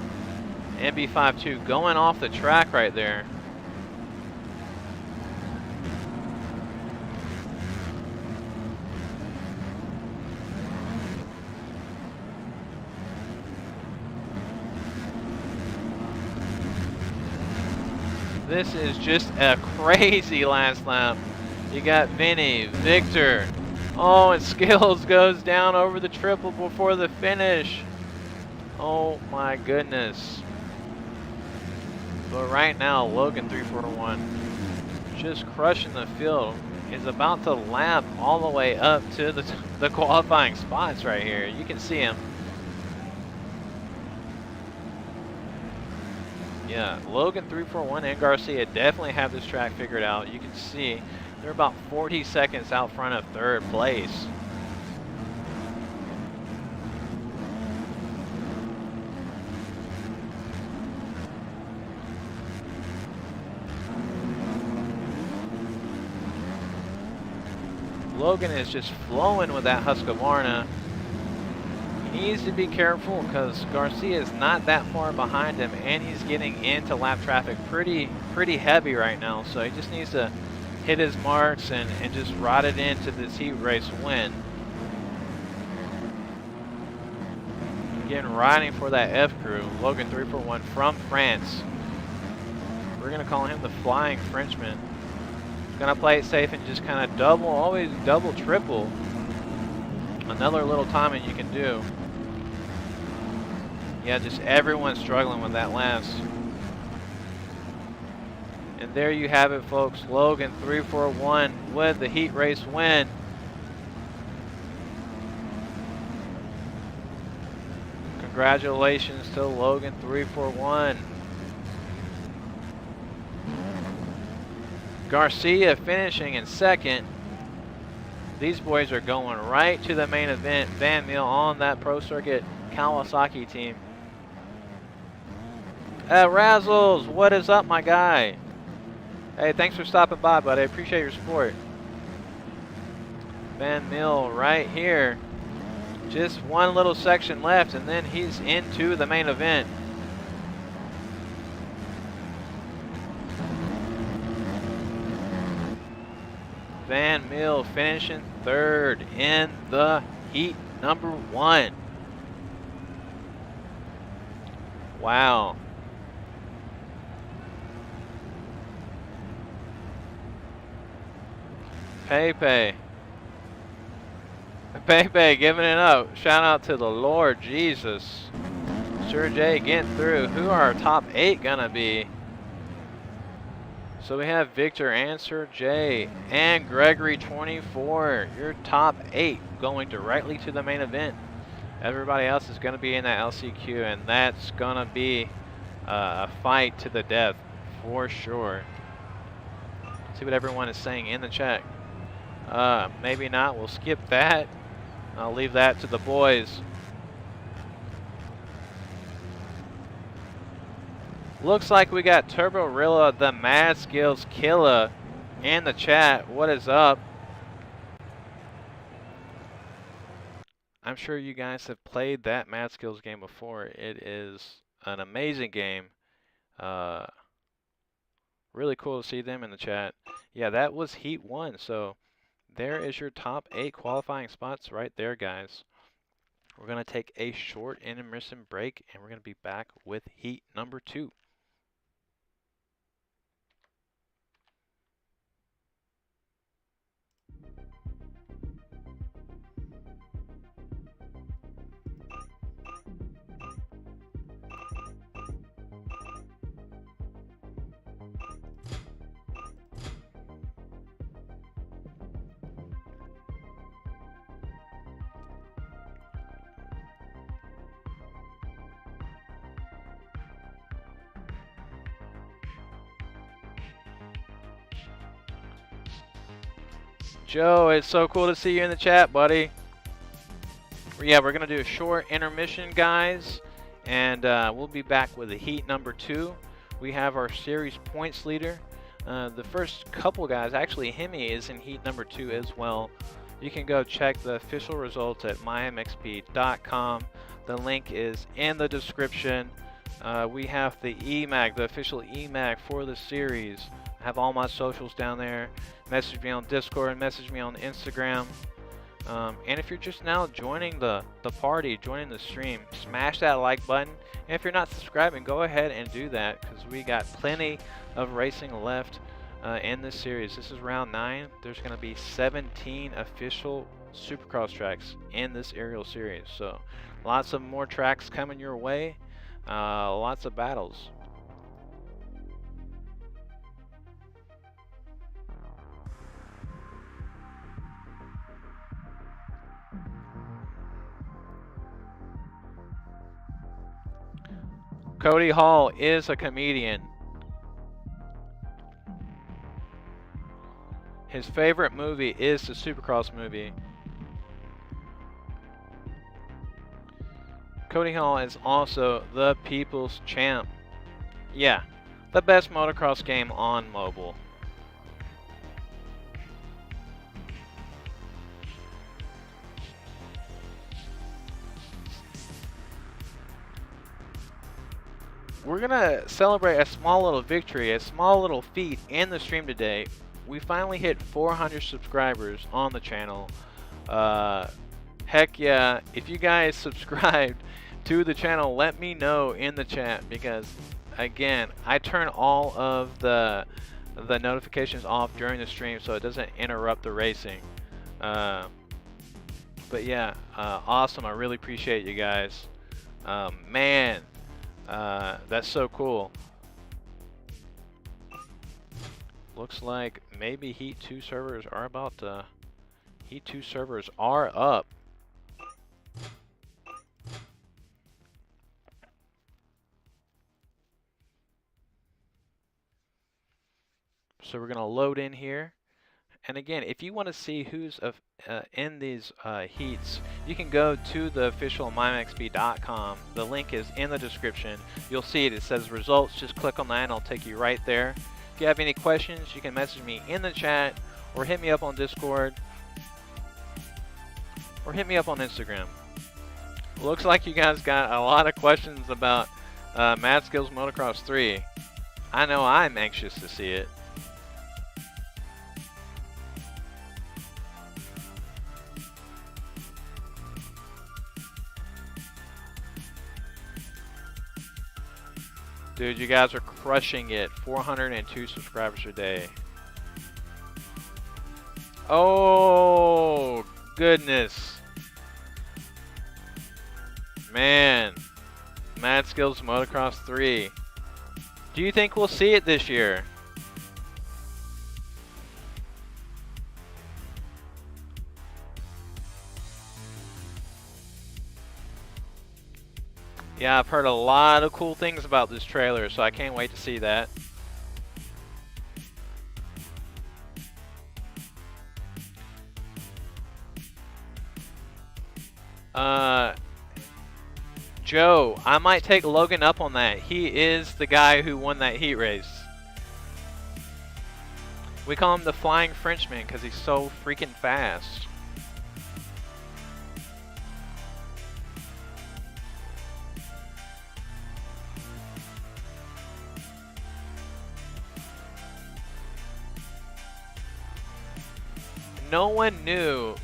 MB52 going off the track right there. This is just a crazy last lap. You got Vinny, Victor. Oh, and Skills goes down over the triple before the finish. Oh my goodness. But right now, Logan 341 just crushing the field. Is about to lap all the way up to the qualifying spots right here. You can see him. Yeah, Logan 341 and Garcia definitely have this track figured out. You can see they're about 40 seconds out front of third place. Logan is just flowing with that Husqvarna. He needs to be careful because Garcia is not that far behind him, and he's getting into lap traffic pretty heavy right now. So he just needs to hit his marks and just ride it into this heat race win. Again, riding for that F Crew, Logan 341 from France. We're going to call him the Flying Frenchman. Going to play it safe and just kind of always double, triple. Another little timing you can do. Yeah, just everyone's struggling with that last. And there you have it, folks. Logan 341 with the heat race win. Congratulations to Logan 341. Garcia finishing in second. These boys are going right to the main event. Van Meel on that Pro Circuit Kawasaki team. Razzles, what is up, my guy? Hey, thanks for stopping by, buddy. I appreciate your support. Van Meel right here. Just one little section left, and then he's into the main event. Van Meel finishing third in the heat number 1. Wow. Pepe giving it up. Shout out to the Lord Jesus. Sir J getting through. Who are our top 8 gonna be? So we have Victor and Sir J and Gregory 24. Your top 8 going directly to the main event. Everybody else is gonna be in that LCQ, and that's gonna be a fight to the death for sure. See what everyone is saying in the chat. Maybe not. We'll skip that. I'll leave that to the boys. Looks like we got Turbo Rilla, the Mad Skills Killer, in the chat. What is up? I'm sure you guys have played that Mad Skills game before. It is an amazing game. Really cool to see them in the chat. Yeah, that was Heat 1, so there is your top 8 qualifying spots right there, guys. We're going to take a short intermission break, and we're going to be back with Heat number 2. Joe, it's so cool to see you in the chat, buddy. Yeah, we're going to do a short intermission, guys, and we'll be back with the Heat number 2. We have our series points leader. The first couple guys, actually Hemi is in Heat number 2 as well. You can go check the official results at mymxp.com. The link is in the description. We have the EMAG, the official EMAG for the series. I have all my socials down there. Message me on Discord, message me on Instagram. And if you're just now joining the party, joining the stream, smash that like button. And if you're not subscribing, go ahead and do that, because we got plenty of racing left in this series. This is round 9. There's going to be 17 official Supercross tracks in this aerial series. So lots of more tracks coming your way. Lots of battles. Cody Hall is a comedian. His favorite movie is the Supercross movie. Cody Hall is also the People's Champ. Yeah, the best motocross game on mobile. We're gonna celebrate a small little victory, a small little feat in the stream today. We finally hit 400 subscribers on the channel. Heck yeah, if you guys subscribed to the channel, let me know in the chat, because again, I turn all of the notifications off during the stream so it doesn't interrupt the racing. But yeah, awesome. I really appreciate you guys. Man, that's so cool. Looks like maybe Heat 2 servers are about to... Heat 2 servers are up. So we're going to load in here, And again, if you want to see who's in these heats, you can go to the official mymxp.com. The link is in the description. You'll see it. It says results. Just click on that and it'll take you right there. If you have any questions, you can message me in the chat or hit me up on Discord or hit me up on Instagram. Looks like you guys got a lot of questions about Mad Skills Motocross 3. I know I'm anxious to see it. Dude, you guys are crushing it. 402 subscribers a day. Oh, goodness. Man. Mad Skills Motocross 3. Do you think we'll see it this year? Yeah, I've heard a lot of cool things about this trailer, so I can't wait to see that. Joe, I might take Logan up on that. He is the guy who won that heat race. We call him the Flying Frenchman because he's so freaking fast. No one knew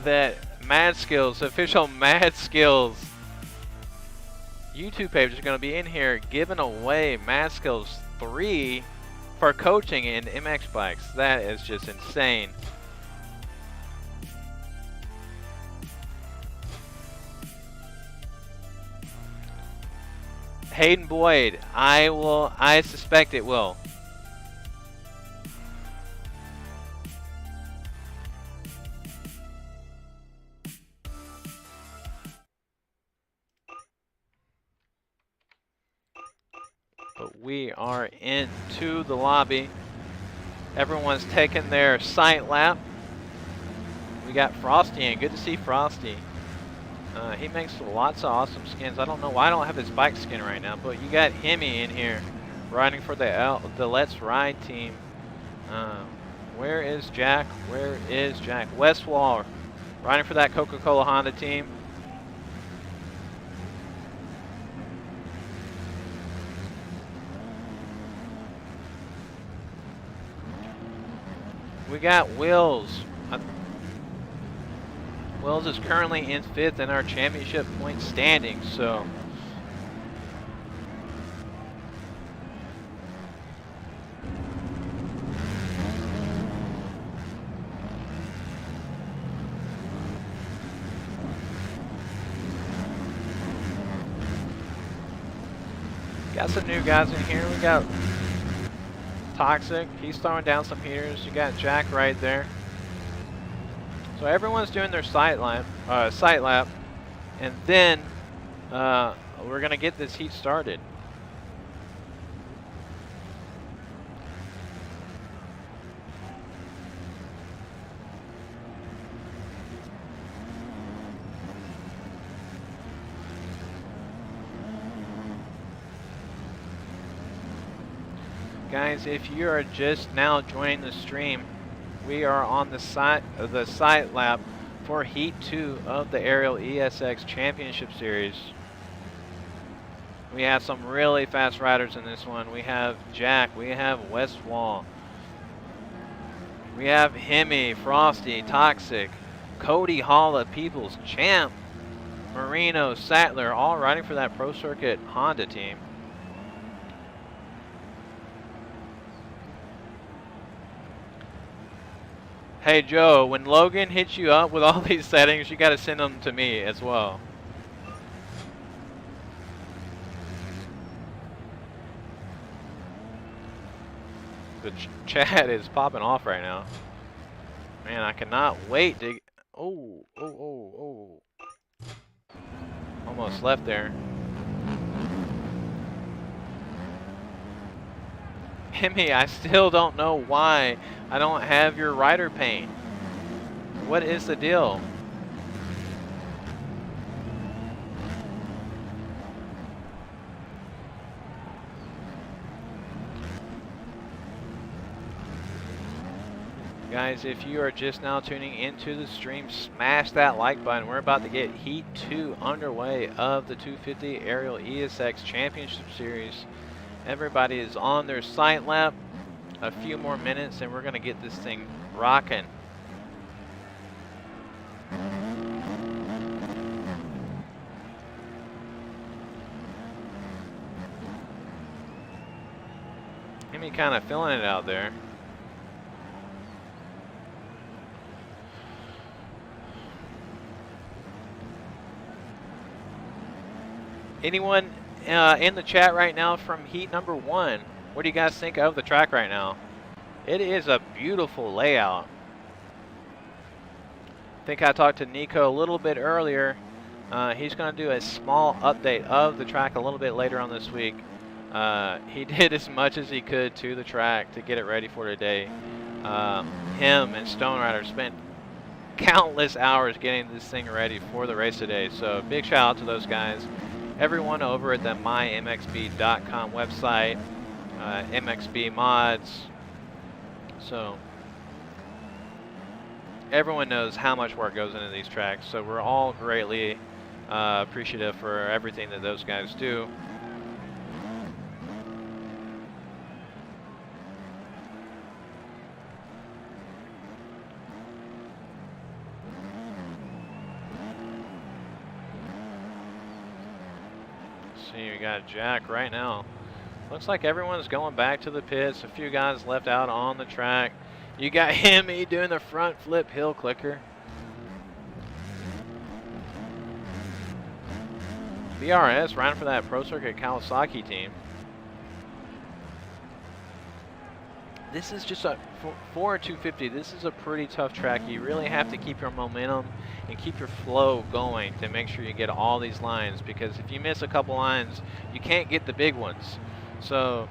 that Mad Skills, official Mad Skills YouTube page is going to be in here giving away Mad Skills 3 for coaching in MX bikes. That is just insane. Hayden Boyd, I suspect it will. But we are into the lobby. Everyone's taking their sight lap. We got Frosty in. Good to see Frosty. He makes lots of awesome skins. I don't know why I don't have his bike skin right now, but you got Hemi in here riding for the Let's Ride team. Where is Jack? Where is Jack? Westwall riding for that Coca-Cola Honda team. We got Wills. Wills is currently in 5th in our championship point standings, so. Got some new guys in here. We got Toxic, he's throwing down some heaters. You got Jack right there. So everyone's doing their sight lap, and then we're gonna get this heat started. Guys, if you are just now joining the stream, we are on the sight lap for Heat 2 of the Aerial ESX Championship Series. We have some really fast riders in this one. We have Jack, we have Westwall, we have Hemi, Frosty, Toxic, Cody Holla, Peoples, Champ, Marino, Sattler, all riding for that Pro Circuit Honda team. Hey Joe, when Logan hits you up with all these settings, you got to send them to me as well. The chat is popping off right now. Man, I cannot wait to... Oh. Almost left there. Hemi, I still don't know why I don't have your rider paint. What is the deal? Guys, if you are just now tuning into the stream, smash that like button. We're about to get Heat 2 underway of the 250 Aerial ESX Championship Series. Everybody is on their sight lap. A few more minutes and we're going to get this thing rocking. Hemi kind of feeling it out there. Anyone in the chat right now from heat number 1? What do you guys think of the track right now? It is a beautiful layout. I think I talked to Nico a little bit earlier. He's going to do a small update of the track a little bit later on this week. He did as much as he could to the track to get it ready for today. Him and Stone Rider spent countless hours getting this thing ready for the race today. So big shout out to those guys. Everyone over at the mymxb.com website, MXB mods. So everyone knows how much work goes into these tracks. So we're all greatly appreciative for everything that those guys do. See, we got Jack right now. Looks like everyone's going back to the pits. A few guys left out on the track. You got Hemi doing the front flip hill clicker. BRS running for that Pro Circuit Kawasaki team. This is just for a 250, this is a pretty tough track. You really have to keep your momentum and keep your flow going to make sure you get all these lines, because if you miss a couple lines, you can't get the big ones. So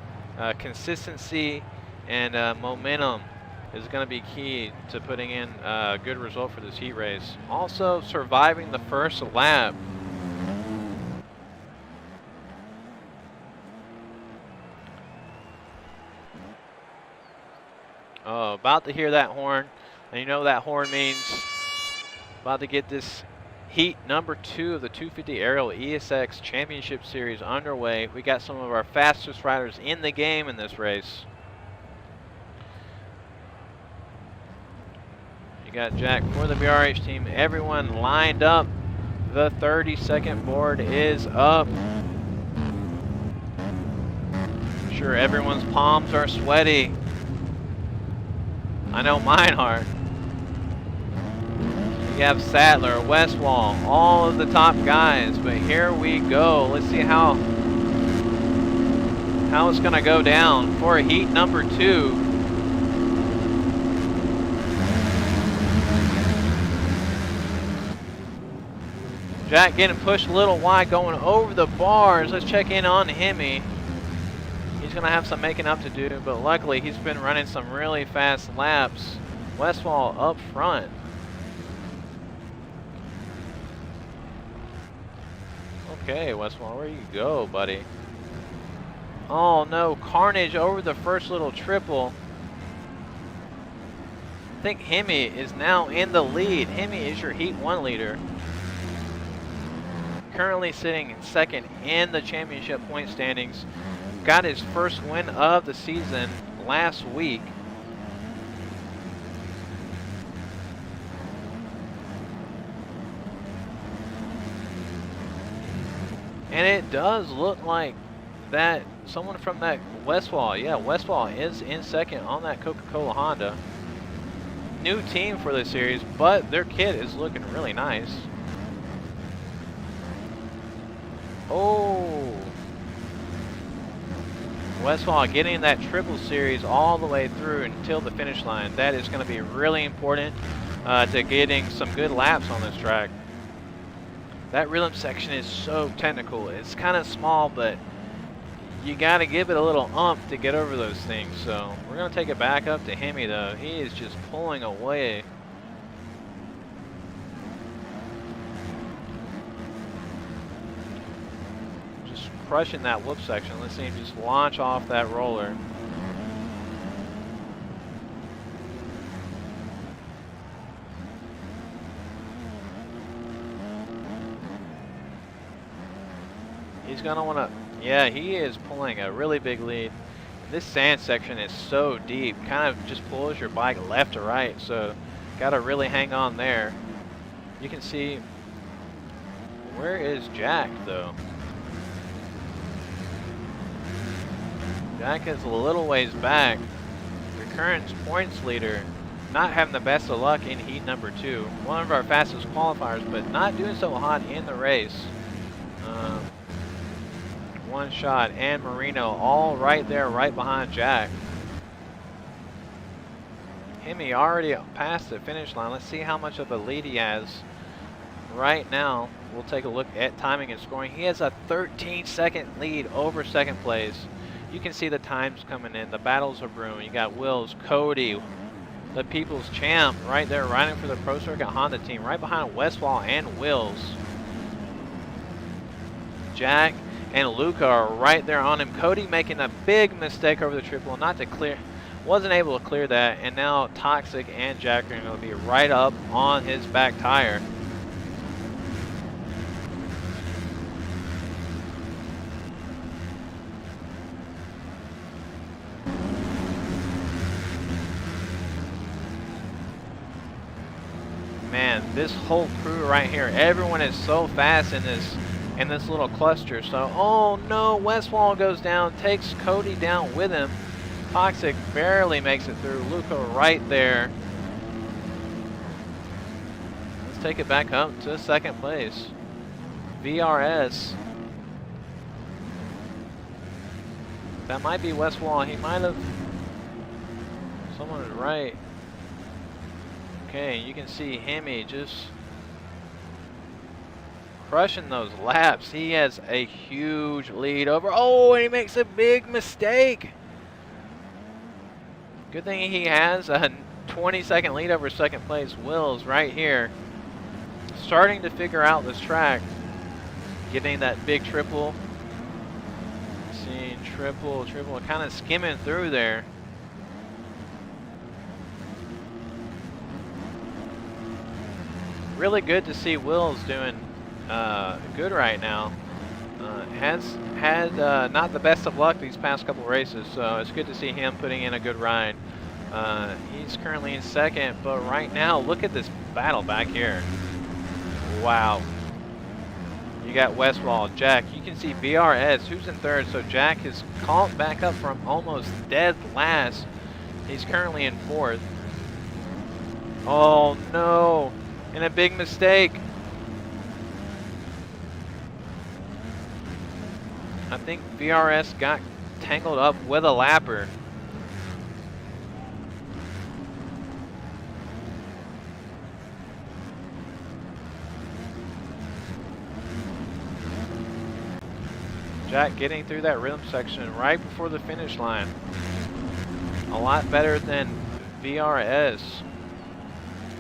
consistency and momentum is going to be key to putting in a good result for this heat race. Also, surviving the first lap. Oh, about to hear that horn, and you know that horn means about to get this heat number 2 of the 250 Aerial ESX Championship Series underway. We got some of our fastest riders in the game in this race. You got Jack for the BRH team. Everyone lined up. The 30-second board is up. I'm sure everyone's palms are sweaty. I know mine are. You have Sadler, Westwall, all of the top guys, but here we go. Let's see how it's gonna go down for heat number 2. Jack getting pushed a little wide, going over the bars. Let's check in on Hemi. He's going to have some making up to do, but luckily he's been running some really fast laps. Westwall up front. Okay, Westwall, where you go, buddy? Oh no, carnage over the first little triple. I think Hemi is now in the lead. Hemi is your Heat 1 leader. Currently sitting in second in the championship point standings. Got his first win of the season last week. And it does look like that someone from that Westwall, yeah, Westwall is in second on that Coca-Cola Honda. New team for this series, but their kit is looking really nice. Oh, Westfall getting that triple series all the way through until the finish line. That is going to be really important to getting some good laps on this track. That rhythm section is so technical. It's kind of small, but you got to give it a little to get over those things. So we're going to take it back up to Hemi, though. He is just pulling away. Just crushing that whoop section. Let's see him just launch off that roller. He's going to want to... Yeah, he is pulling a really big lead. This sand section is so deep, kind of just pulls your bike left to right, so got to really hang on there. You can see, where is Jack, though? Jack is a little ways back. Your current points leader, not having the best of luck in heat number 2. One of our fastest qualifiers, but not doing so hot in the race. One shot, and Marino all right there, right behind Jack. Hemi already past the finish line. Let's see how much of a lead he has right now. We'll take a look at timing and scoring. He has a 13-second lead over second place. You can see the times coming in. The battles are brewing. You got Wills, Cody, the People's Champ right there riding for the Pro Circuit Honda team, right behind Westfall and Wills. Jack and Luca are right there on him. Cody making a big mistake over the triple, not to clear, wasn't able to clear that, and now Toxic and Jack are going to be right up on his back tire. Man, this whole crew right here, everyone is so fast in this little cluster. So, oh no, Westfall goes down, takes Cody down with him. Toxic barely makes it through. Luca right there. Let's take it back up to second place. VRS. That might be Westfall. He might have... Someone is right. Okay, you can see Hemi just crushing those laps. He has a huge lead over. Oh, and he makes a big mistake. Good thing he has a 20-second lead over second place. Wills right here, starting to figure out this track. Getting that big triple. Seeing triple, kind of skimming through there. Really good to see Wills doing good right now. Has had not the best of luck these past couple races, so it's good to see him putting in a good ride. He's currently in second, but right now, look at this battle back here. Wow. You got Westfall, Jack. You can see VRS, who's in third, so Jack is caught back up from almost dead last. He's currently in fourth. Oh no, and a big mistake. I think VRS got tangled up with a lapper. Jack getting through that rhythm section right before the finish line. A lot better than VRS.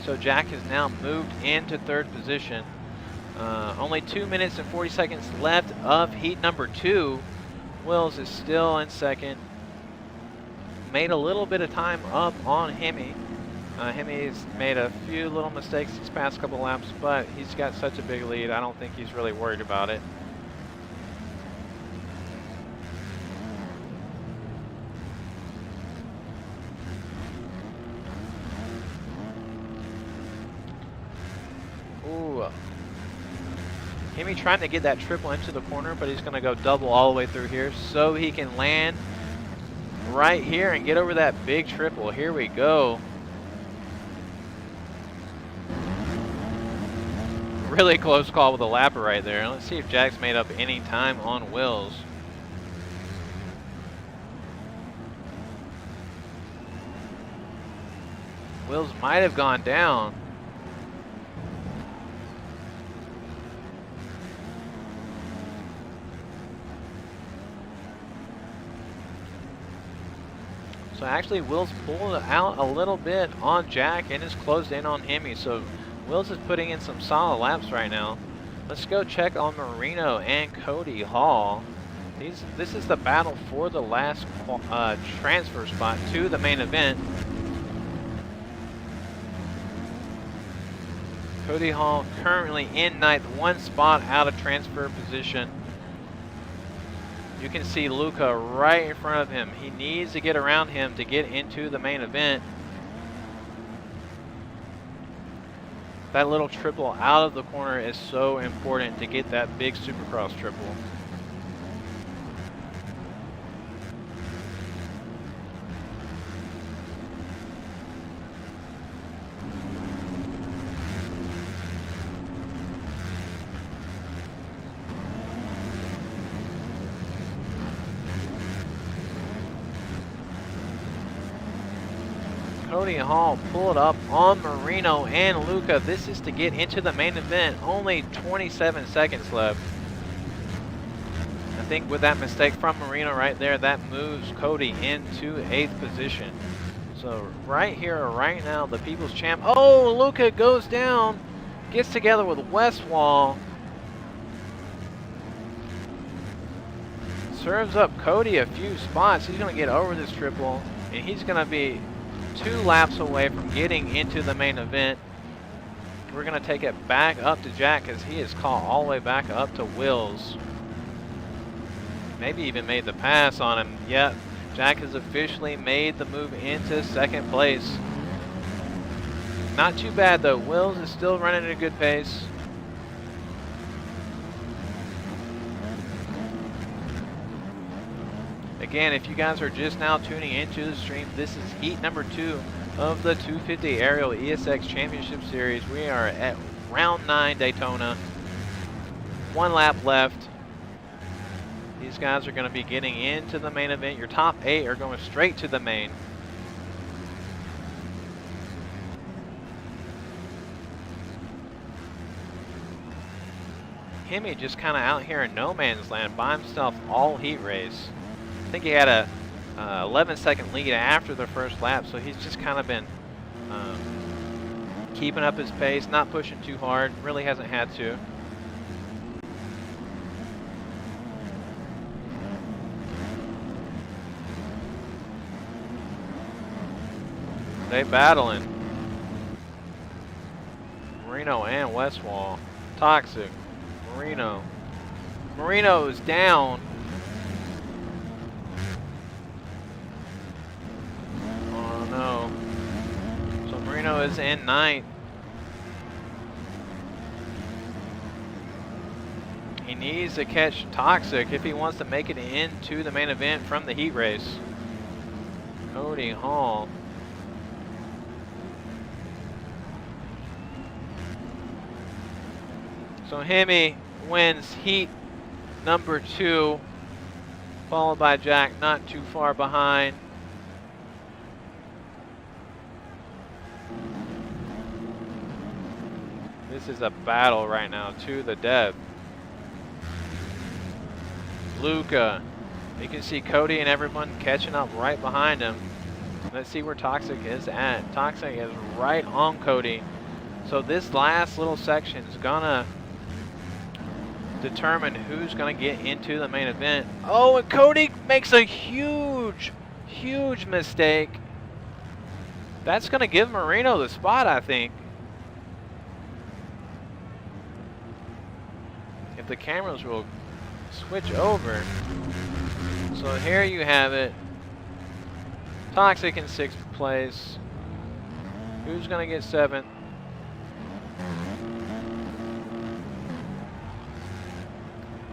So Jack has now moved into third position. Only 2 minutes and 40 seconds left of heat number 2. Wills is still in second. Made a little bit of time up on Hemi. Hemi's made a few little mistakes these past couple laps, but he's got such a big lead, I don't think he's really worried about it. Ooh. Hemi trying to get that triple into the corner, but he's going to go double all the way through here so he can land right here and get over that big triple. Here we go. Really close call with a lapper right there. Let's see if Jack's made up any time on Wills. Wills might have gone down. So actually, Will's pulled out a little bit on Jack and is closed in on Hemi. So Will's is putting in some solid laps right now. Let's go check on Marino and Cody Hall. This is the battle for the last transfer spot to the main event. Cody Hall currently in ninth, one spot out of transfer position. You can see Luca right in front of him. He needs to get around him to get into the main event. That little triple out of the corner is so important to get that big Supercross triple. Cody Hall pulled up on Marino and Luca. This is to get into the main event. Only 27 seconds left. I think with that mistake from Marino right there, that moves Cody into 8th position. So right here, right now, the People's Champ. Oh, Luca goes down, gets together with Westwall. Serves up Cody a few spots. He's going to get over this triple, and he's going to be 2 laps away from getting into the main event. We're going to take it back up to Jack because he is caught all the way back up to Wills. Maybe even made the pass on him. Yep, Jack has officially made the move into 2nd place. Not too bad though. Wills is still running at a good pace. Again, if you guys are just now tuning into the stream, this is heat number 2 of the 250 Aerial ESX Championship Series. We are at round 9 Daytona. 1 lap left. These guys are going to be getting into the main event. Your top 8 are going straight to the main. Hemi just kind of out here in no man's land by himself all heat race. I think he had a 11-second lead after the first lap, so he's just kind of been keeping up his pace, not pushing too hard, really hasn't had to. They battling. Marino and Westwall. Toxic. Marino. Marino is down. No. So Marino is in 9th. He needs to catch Toxic if he wants to make it into the main event from the heat race. Cody Hall. So Hemi wins heat number 2, followed by Jack not too far behind. This is a battle right now to the death. Luca. You can see Cody and everyone catching up right behind him. Let's see where Toxic is at. Toxic is right on Cody. So this last little section is gonna determine who's gonna get into the main event. Oh, and Cody makes a huge, huge mistake. That's gonna give Marino the spot, I think. The cameras will switch over. So here you have it. Toxic in 6th place. Who's gonna get 7th?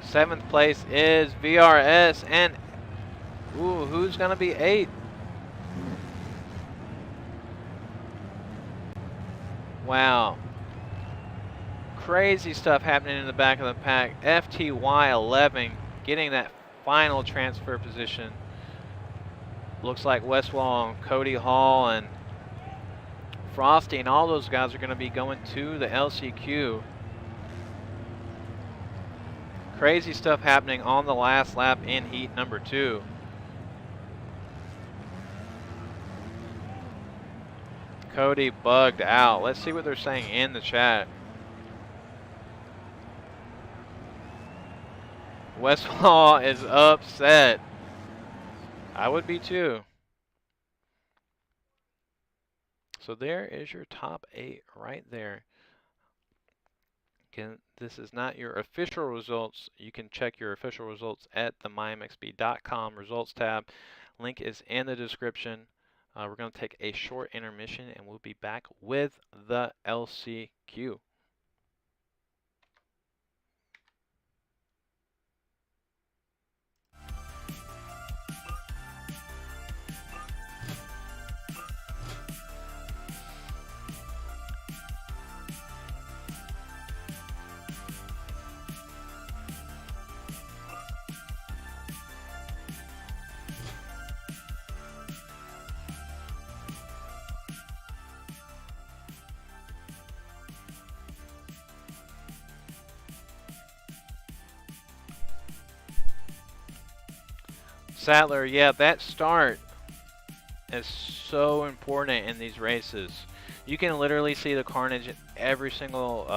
Seventh place is VRS, and ooh, who's gonna be 8th? Wow. Crazy stuff happening in the back of the pack. FTY 11 getting that final transfer position. Looks like Westwall and Cody Hall and Frosty and all those guys are going to be going to the LCQ. Crazy stuff happening on the last lap in heat number 2. Cody bugged out. Let's see what they're saying in the chat. Westfall is upset. I would be too. So there is your top 8 right there. Again, this is not your official results. You can check your official results at the mymxb.com results tab. Link is in the description. We're going to take a short intermission and we'll be back with the LCQ. Sattler, yeah, that start is so important in these races. You can literally see the carnage in every single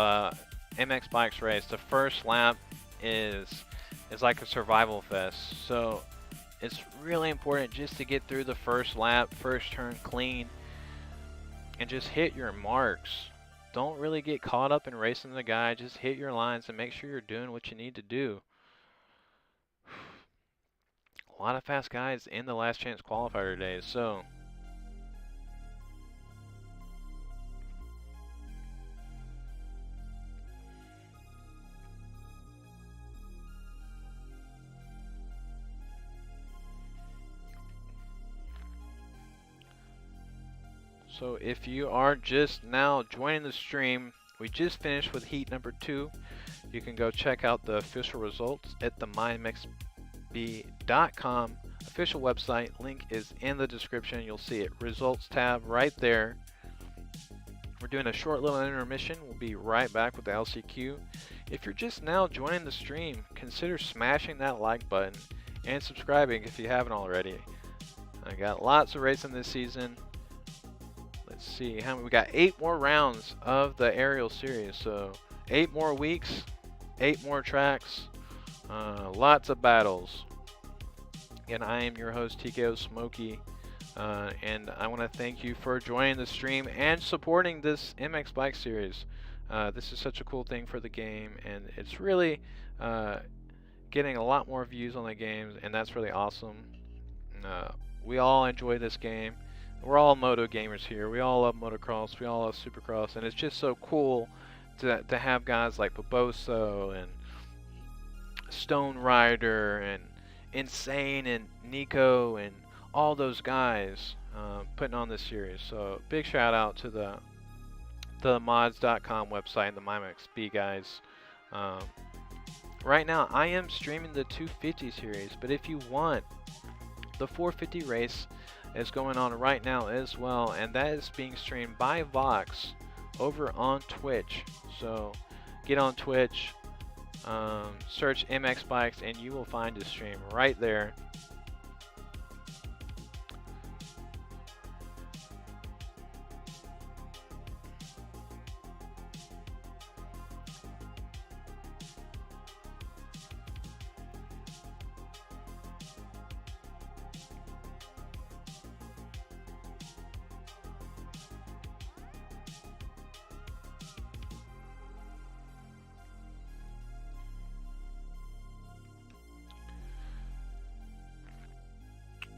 MX Bikes race. The first lap is like a survival fest. So it's really important just to get through the first lap, first turn clean, and just hit your marks. Don't really get caught up in racing the guy. Just hit your lines and make sure you're doing what you need to do. A lot of fast guys in the last chance qualifier today, so if you are just now joining the stream, we just finished with heat number 2. You can go check out the official results at the mymxb.com official website. Link is in the description. You'll see it. Results tab right there. We're doing a short little intermission. We'll be right back with the LCQ. If you're just now joining the stream, consider smashing that like button and subscribing if you haven't already. I got lots of racing this season. Let's see how we got 8 more rounds of the aerial series. So 8 more weeks, 8 more tracks. Lots of battles. Again, I am your host, TKO Smokey, and I want to thank you for joining the stream and supporting this MX Bike series. This is such a cool thing for the game, and it's really getting a lot more views on the games, and that's really awesome. We all enjoy this game. We're all moto gamers here. We all love motocross. We all love supercross, and it's just so cool to have guys like Boboso and Stone Rider and Insane and Nico and all those guys putting on this series. So big shout out to the mods.com website and the mymxb guys. Right now I am streaming the 250 series, but if you want, the 450 race is going on right now as well, and that is being streamed by Vox over on Twitch. So get on Twitch, search MX Bikes, and you will find the stream right there.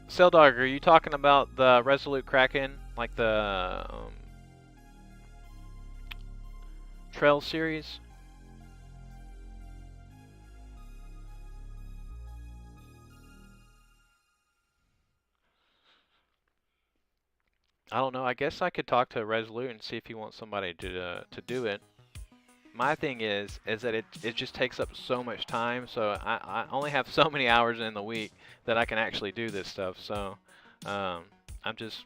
Celdog, are you talking about the Resolute Kraken, like the Trail series? I don't know. I guess I could talk to Resolute and see if he wants somebody to do it. My thing is that it just takes up so much time, so I only have so many hours in the week that I can actually do this stuff. So I'm just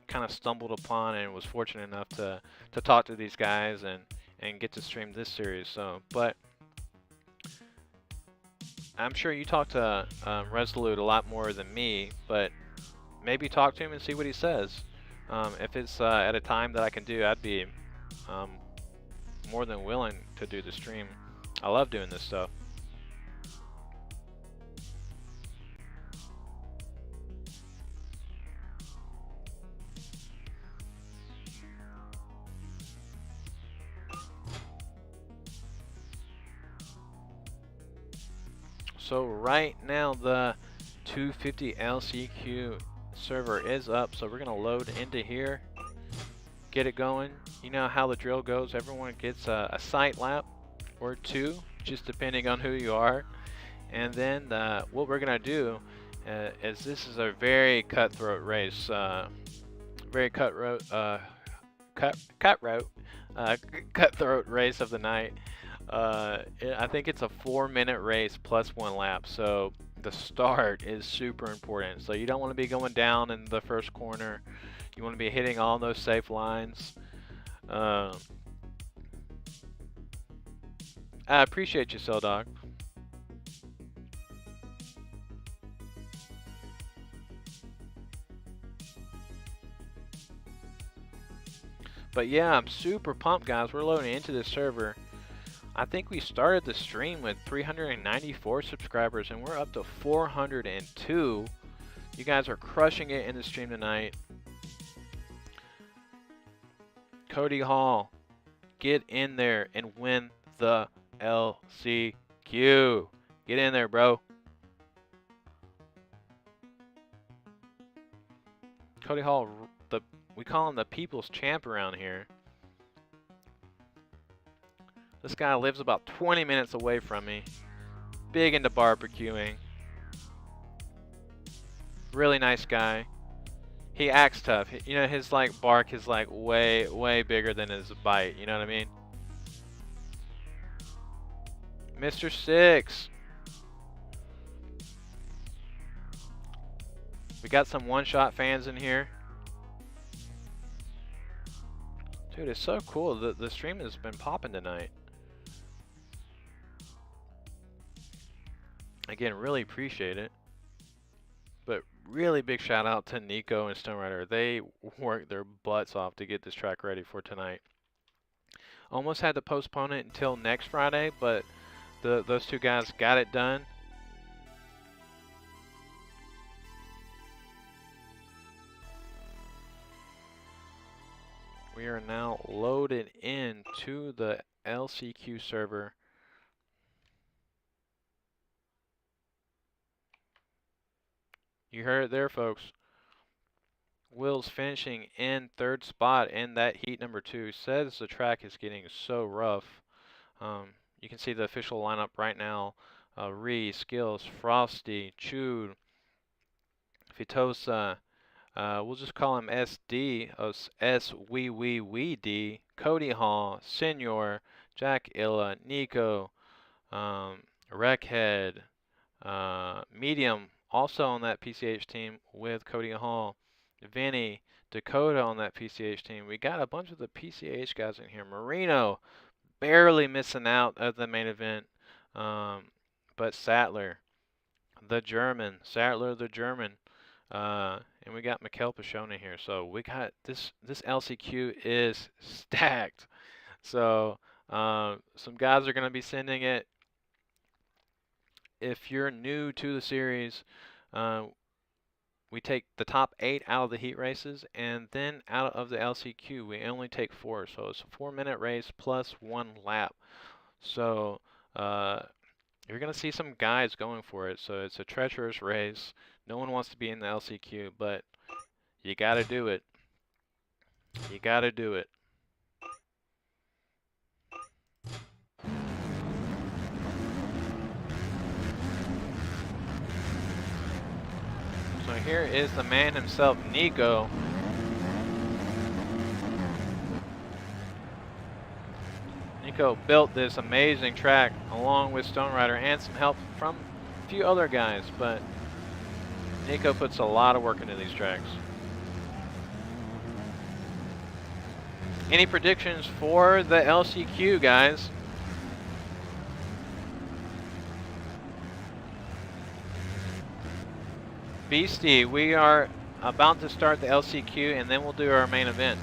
kind of stumbled upon and was fortunate enough to talk to these guys and get to stream this series. So, but I'm sure you talk to Resolute a lot more than me, but maybe talk to him and see what he says. If it's at a time that I can do, I'd be more than willing to do the stream. I love doing this stuff. So right now the 250 LCQ server is up, so we're gonna load into here, get it going. You know how the drill goes. Everyone gets a sight lap or two, just depending on who you are. And then what we're gonna do is, this is a very cutthroat race, very cutthroat race of the night. I think it's a 4-minute race plus 1 lap, so the start is super important. So you don't want to be going down in the first corner. You want to be hitting all those safe lines. I appreciate you, Cell Dog. But yeah, I'm super pumped, guys. We're loading into this server. I think we started the stream with 394 subscribers, and we're up to 402. You guys are crushing it in the stream tonight. Cody Hall, get in there and win the LCQ. Get in there, bro. Cody Hall, we call him the people's champ around here. This guy lives about 20 minutes away from me. Big into barbecuing. Really nice guy. He acts tough. You know, his like bark is like way bigger than his bite. You know what I mean? Mr. Six. We got some one-shot fans in here. Dude, it's so cool. The stream has been popping tonight. Again, really appreciate it. But really big shout out to Nico and Stone Rider. They worked their butts off to get this track ready for tonight. Almost had to postpone it until next Friday, but those two guys got it done. We are now loaded into the LCQ server. You heard it there, folks. Will's finishing in 3rd spot in that heat number 2. Says the track is getting so rough. You can see the official lineup right now. Ree, Skills, Frosty, Chewed, Fitosa, we'll just call him SD, S-Wee-Wee-Wee-D, Cody Hall, Senor, Jack Illa, Nico, Wreckhead, Medium, also on that PCH team with Cody Hall, Vinny, Dakota on that PCH team. We got a bunch of the PCH guys in here. Marino, barely missing out at the main event, but Sattler, the German, and we got Mikkel Pashona here. So we got this LCQ is stacked. So some guys are going to be sending it. If you're new to the series, we take the top 8 out of the heat races, and then out of the LCQ, we only take 4. So it's a 4-minute race plus 1 lap. So you're going to see some guys going for it. So it's a treacherous race. No one wants to be in the LCQ, but you got to do it. You got to do it. So here is the man himself, Nico. Nico built this amazing track along with Stone Rider and some help from a few other guys, but Nico puts a lot of work into these tracks. Any predictions for the LCQ, guys? Beastie, we are about to start the LCQ, and then we'll do our main event.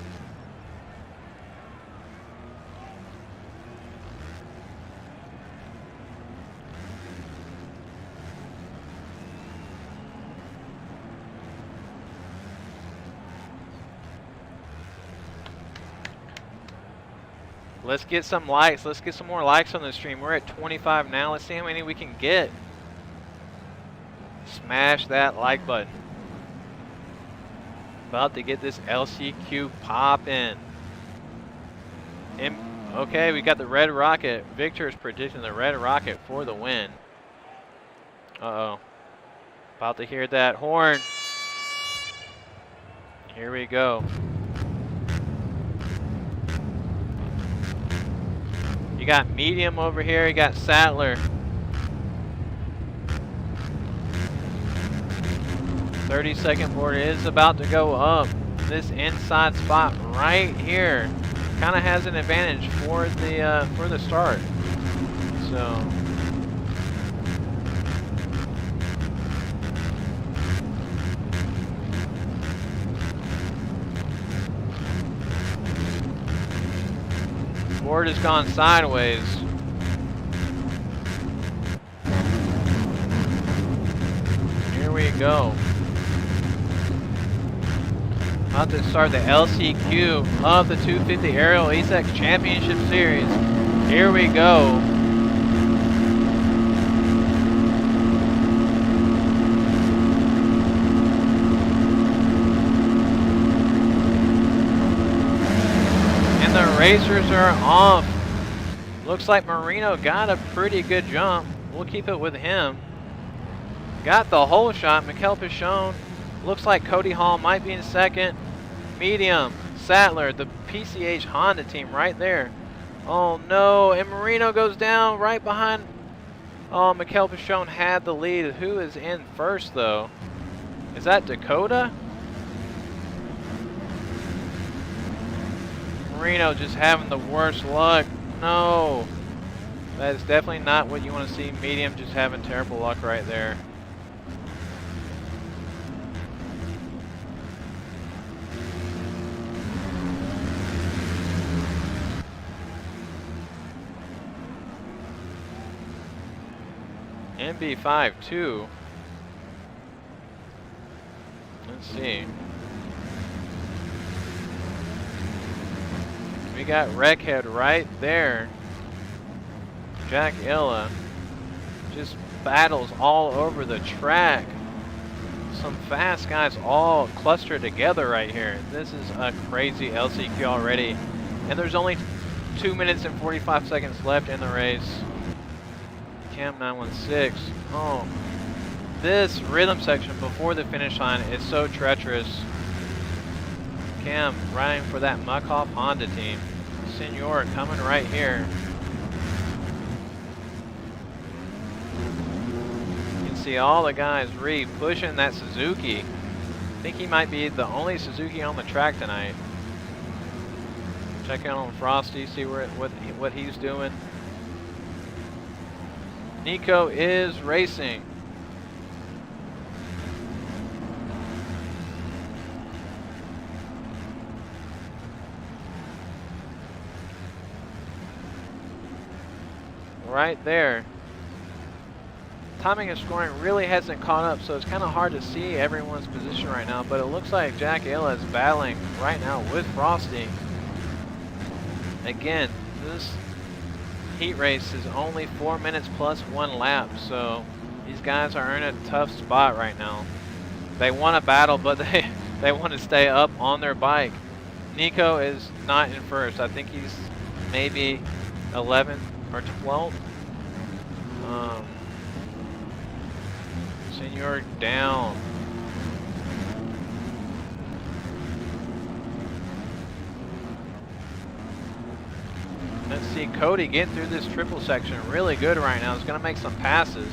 Let's get some likes. Let's get some more likes on the stream. We're at 25 now. Let's see how many we can get. Smash that like button. About to get this LCQ poppin'. Okay, we got the red rocket. Victor is predicting the red rocket for the win. Uh-oh. About to hear that horn. Here we go. You got medium over here. You got Sattler. 30-second board is about to go up. This inside spot right here kind of has an advantage for the start. So board has gone sideways. Here we go. About to start the LCQ of the 250 Aerial ASEC Championship Series. Here we go. And the racers are off. Looks like Marino got a pretty good jump. We'll keep it with him. Got the whole shot. Mikel Pichon. Looks like Cody Hall might be in second. Medium, Sattler, the PCH Honda team right there. Oh no, and Marino goes down right behind. Oh, Mikel Pichon had the lead. Who is in first though? Is that Dakota? Marino just having the worst luck. No, that is definitely not what you want to see. Medium just having terrible luck right there. MB52. Let's see. We got Wreckhead right there. Jack Illa just battles all over the track. Some fast guys all clustered together right here. This is a crazy LCQ already. And there's only 2 minutes and 45 seconds left in the race. Cam 916. Oh, this rhythm section before the finish line is so treacherous. Cam riding for that Muckhoff Honda team. Senor coming right here. You can see all the guys pushing that Suzuki. I think he might be the only Suzuki on the track tonight. Check out on Frosty, see what he's doing. Nico is racing. Right there. Timing and scoring really hasn't caught up, so it's kind of hard to see everyone's position right now, but it looks like Jack Illa is battling right now with Frosty. Again, this heat race is only 4 minutes plus 1 lap, so these guys are in a tough spot right now. They want to battle, but they want to stay up on their bike. Nico is not in first. I think he's maybe 11th or 12th. Senor down. Let's see Cody getting through this triple section really good right now. He's going to make some passes.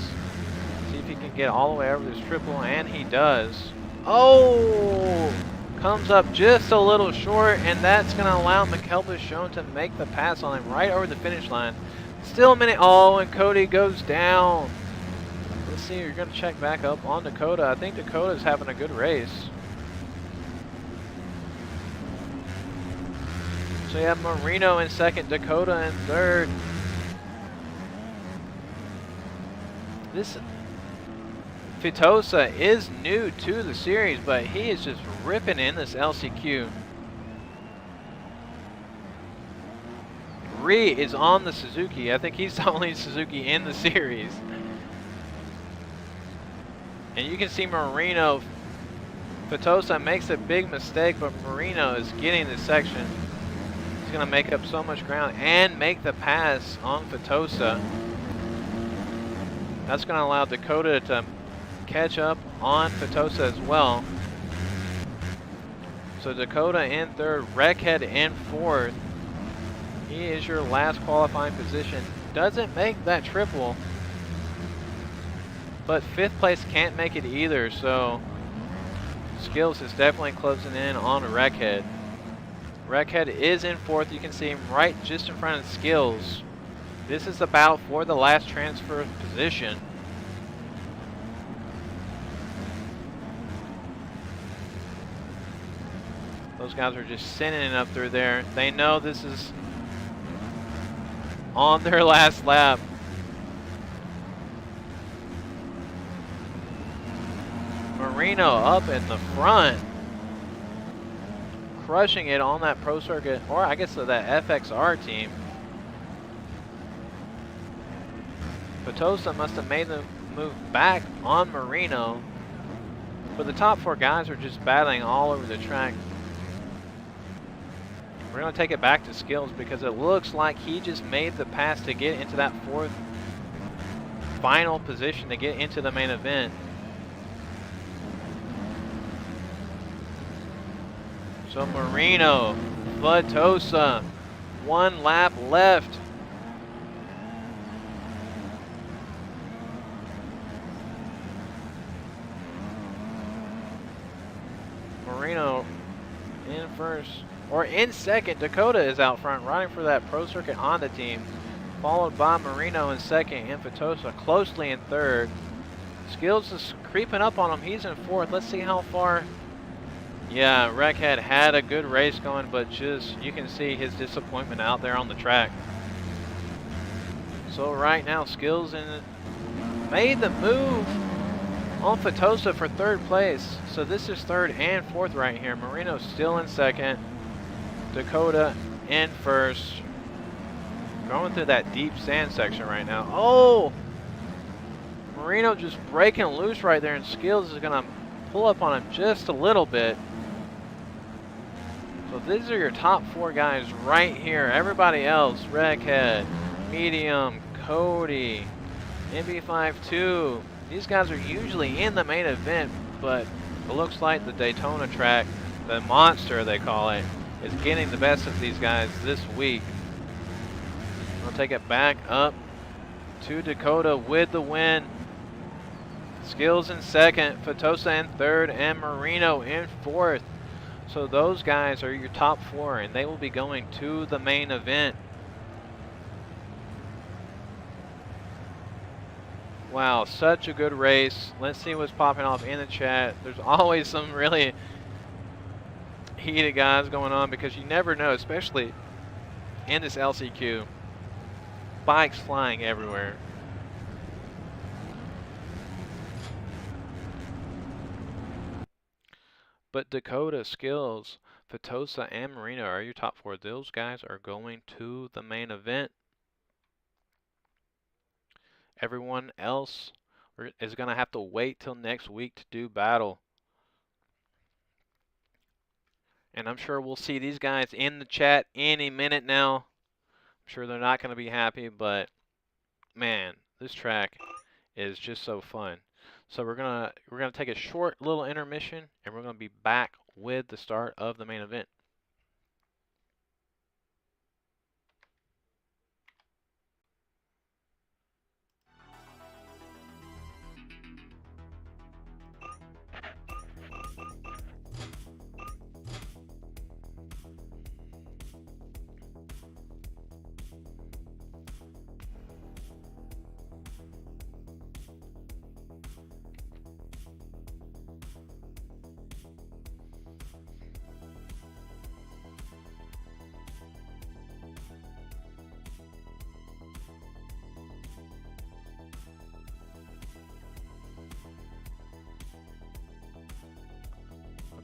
See if he can get all the way over this triple, and he does. Oh! Comes up just a little short, and that's going to allow Mikel Pichon to make the pass on him right over the finish line. Still a minute. Oh, and Cody goes down. Let's see. You're going to check back up on Dakota. I think Dakota's having a good race. So you have Marino in second, Dakota in third. This Fitosa is new to the series, but he is just ripping in this LCQ. Ree is on the Suzuki. I think he's the only Suzuki in the series. And you can see Marino. Fitosa makes a big mistake, but Marino is getting this section. He's going to make up so much ground and make the pass on Fitosa. That's going to allow Dakota to catch up on Fitosa as well. So Dakota in third, Wreckhead in fourth. He is your last qualifying position. Doesn't make that triple, but fifth place can't make it either, so Skills is definitely closing in on Wreckhead. Wreckhead is in fourth. You can see him right just in front of Skills. This is the battle for the last transfer position. Those guys are just sending it up through there. They know this is on their last lap. Marino up in the front, crushing it on that Pro Circuit, or I guess that FXR team. Fitosa must have made the move back on Marino, but the top four guys are just battling all over the track. We're going to take it back to Skills because it looks like he just made the pass to get into that fourth final position to get into the main event. So Marino, Fitosa, 1 lap left. Marino in first, or in second. Dakota is out front, riding for that Pro Circuit Honda team, followed by Marino in second and Fitosa closely in third. Skills is creeping up on him. He's in fourth. Let's see how far. Yeah, Wreckhead had a good race going, but just you can see his disappointment out there on the track. So right now, Skills made the move on Fitosa for third place. So this is third and fourth right here. Marino's still in second. Dakota in first. Going through that deep sand section right now. Oh! Marino just breaking loose right there, and Skills is going to pull up on him just a little bit. So these are your top four guys right here. Everybody else, Wreckhead, Medium, Cody, MB52. These guys are usually in the main event, but it looks like the Daytona track, the monster they call it, is getting the best of these guys this week. We'll take it back up to Dakota with the win. Skills in second, Fitosa in third, and Marino in fourth. So those guys are your top four, and they will be going to the main event. Wow, such a good race. Let's see what's popping off in the chat. There's always some really heated guys going on because you never know, especially in this LCQ. Bikes flying everywhere. But Dakota, Skills, Fitosa, and Marino are your top four. Those guys are going to the main event. Everyone else is going to have to wait till next week to do battle. And I'm sure we'll see these guys in the chat any minute now. I'm sure they're not going to be happy, but man, this track is just so fun. So we're gonna take a short little intermission, and we're gonna be back with the start of the main event.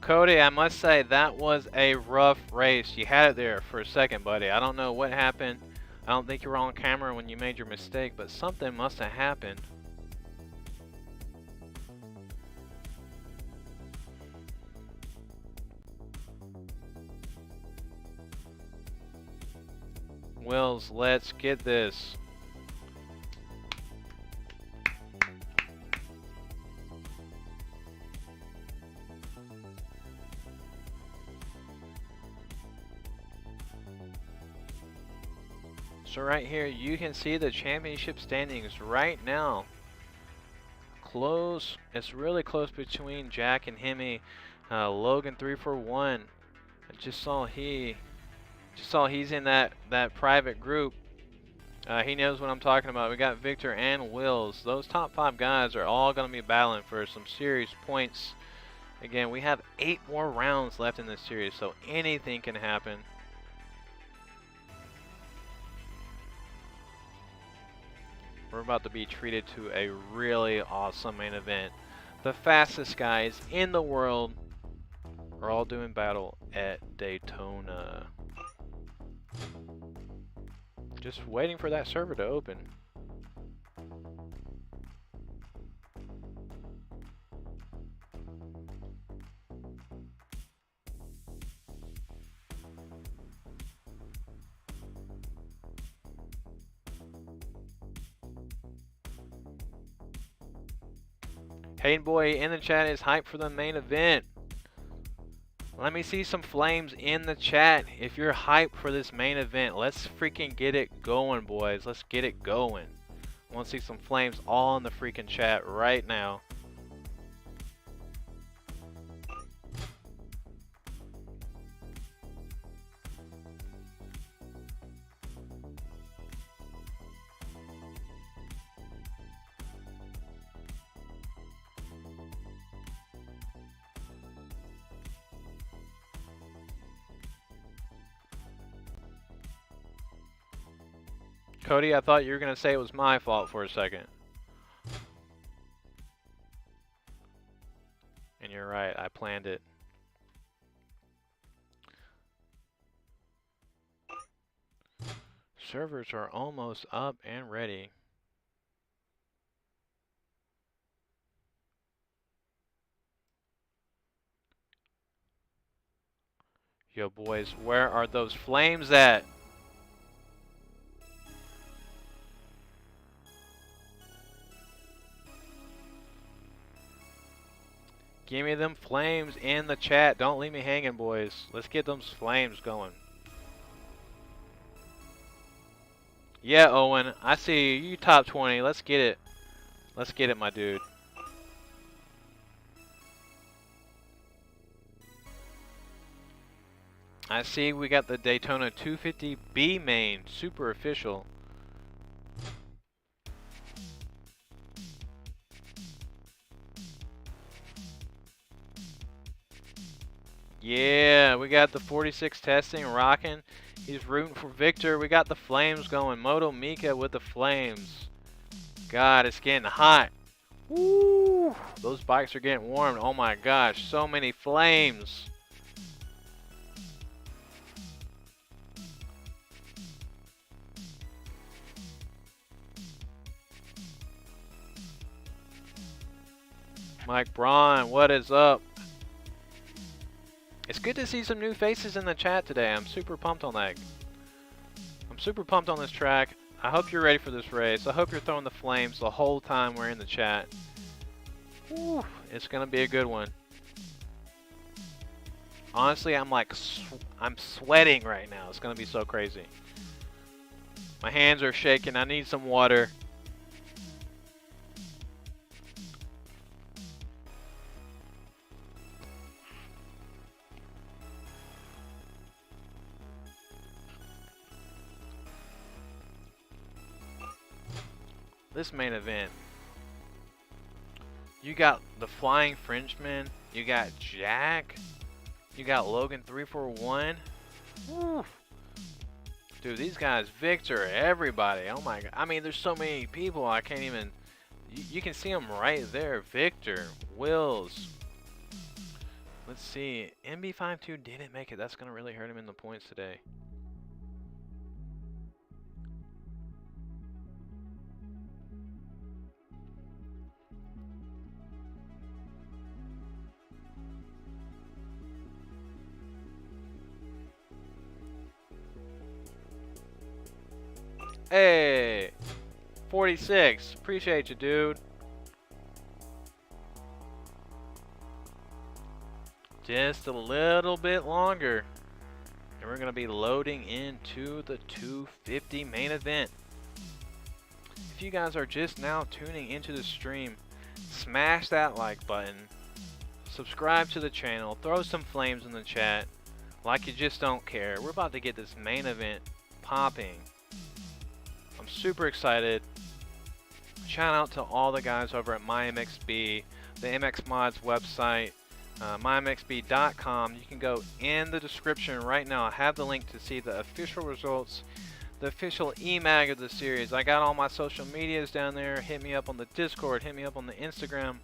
Cody, I must say that was a rough race. You had it there for a second, buddy. I don't know what happened. I don't think you were on camera when you made your mistake, but something must have happened. Wills, let's get this. So right here, you can see the championship standings right now. Close. It's really close between Jack and Hemi. Logan 341. I just saw he's in that private group. He knows what I'm talking about. We got Victor and Wills. Those top 5 guys are all going to be battling for some serious points. Again, we have 8 more rounds left in this series, so anything can happen. We're about to be treated to a really awesome main event. The fastest guys in the world are all doing battle at Daytona. Just waiting for that server to open. Hayden Boy in the chat is hyped for the main event. Let me see some flames in the chat. If you're hyped for this main event, let's freaking get it going, boys. Let's get it going. I want to see some flames all in the freaking chat right now. Cody, I thought you were going to say it was my fault for a second. And you're right, I planned it. Servers are almost up and ready. Yo, boys, where are those flames at? Give me them flames in the chat. Don't leave me hanging, boys. Let's get those flames going. Yeah, Owen, I see you top 20. Let's get it. Let's get it, my dude. I see we got the Daytona 250B main, super official. Yeah, we got the 46 testing rocking. He's rooting for Victor. We got the flames going. Moto Mika with the flames. God, it's getting hot. Woo! Those bikes are getting warm. Oh my gosh, so many flames. Mike Braun, what is up? It's good to see some new faces in the chat today. I'm super pumped on that. I'm super pumped on this track. I hope you're ready for this race. I hope you're throwing the flames the whole time we're in the chat. Woo, it's gonna be a good one. Honestly, I'm sweating right now. It's gonna be so crazy. My hands are shaking. I need some water. This main event, you got the Flying Frenchman, you got Jack, you got Logan 341. Woo. Dude, these guys, Victor, everybody. Oh my god. I mean, there's so many people I can't even. You can see them right there. Victor, Wills. Let's see. MB52 didn't make it. That's going to really hurt him in the points today. Hey, 46. Appreciate you, dude. Just a little bit longer, and we're going to be loading into the 250 main event. If you guys are just now tuning into the stream, smash that like button, subscribe to the channel, throw some flames in the chat like you just don't care. We're about to get this main event popping. I'm super excited. Shout out to all the guys over at MyMXB, the MX Mods website, mymxb.com. You can go in the description right now. I have the link to see the official results, the official e-mag of the series. I got all my social medias down there. Hit me up on the Discord, hit me up on the Instagram.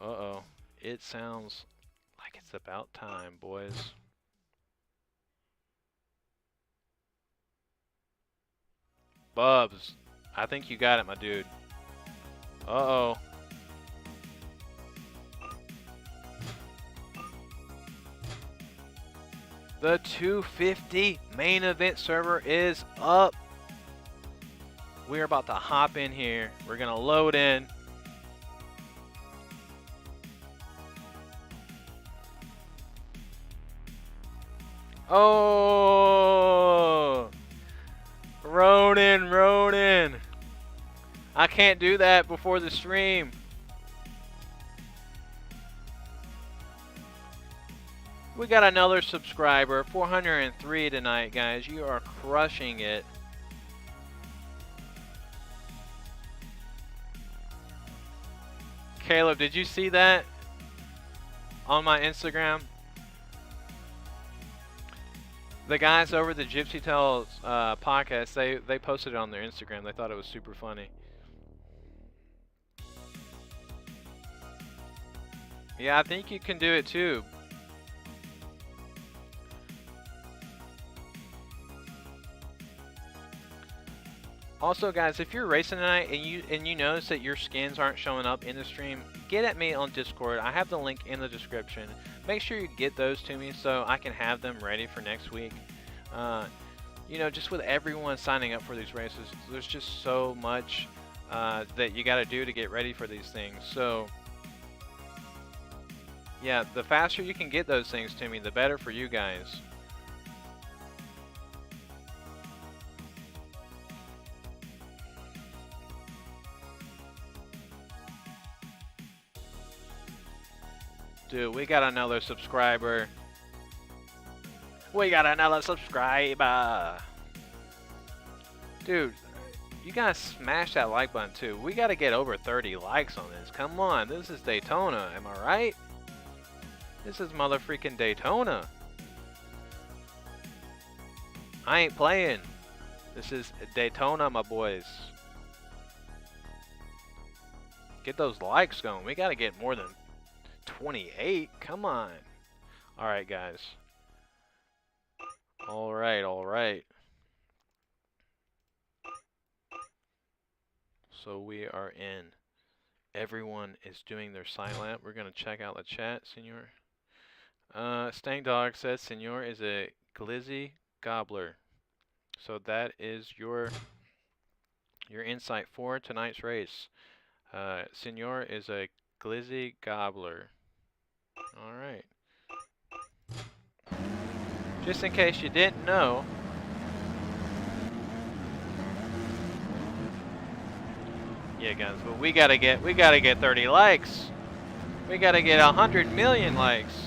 Uh-oh. It sounds like it's about time, boys. Bubs, I think you got it, my dude. Uh-oh. The 250 main event server is up. We're about to hop in here. We're going to load in. Oh! Ronin. I can't do that before the stream. We got another subscriber, 403 tonight, guys. You are crushing it. Caleb, did you see that on my Instagram? The guys over the Gypsy Tales podcast, they posted it on their Instagram. They thought it was super funny. Yeah, I think you can do it too. Also, guys, if you're racing tonight and you notice that your skins aren't showing up in the stream, get at me on Discord. I have the link in the description. Make sure you get those to me so I can have them ready for next week. You know, just with everyone signing up for these races, there's just so much that you got to do to get ready for these things. So, yeah, the faster you can get those things to me, the better for you guys. Dude, we got another subscriber. We got another subscriber. Dude, you guys smash that like button too. We got to get over 30 likes on this. Come on, this is Daytona, am I right? This is motherfreaking Daytona. I ain't playing. This is Daytona, my boys. Get those likes going. We got to get more than 28. Come on. All right, guys. All right. So we are in. Everyone is doing their side lap. We're gonna check out the chat, Senor. Stang Dog says Senor is a glizzy gobbler. So that is your insight for tonight's race. Senor is a glizzy gobbler. All right. Just in case you didn't know, yeah, guys, but we gotta get 30 likes. We gotta get 100 million likes.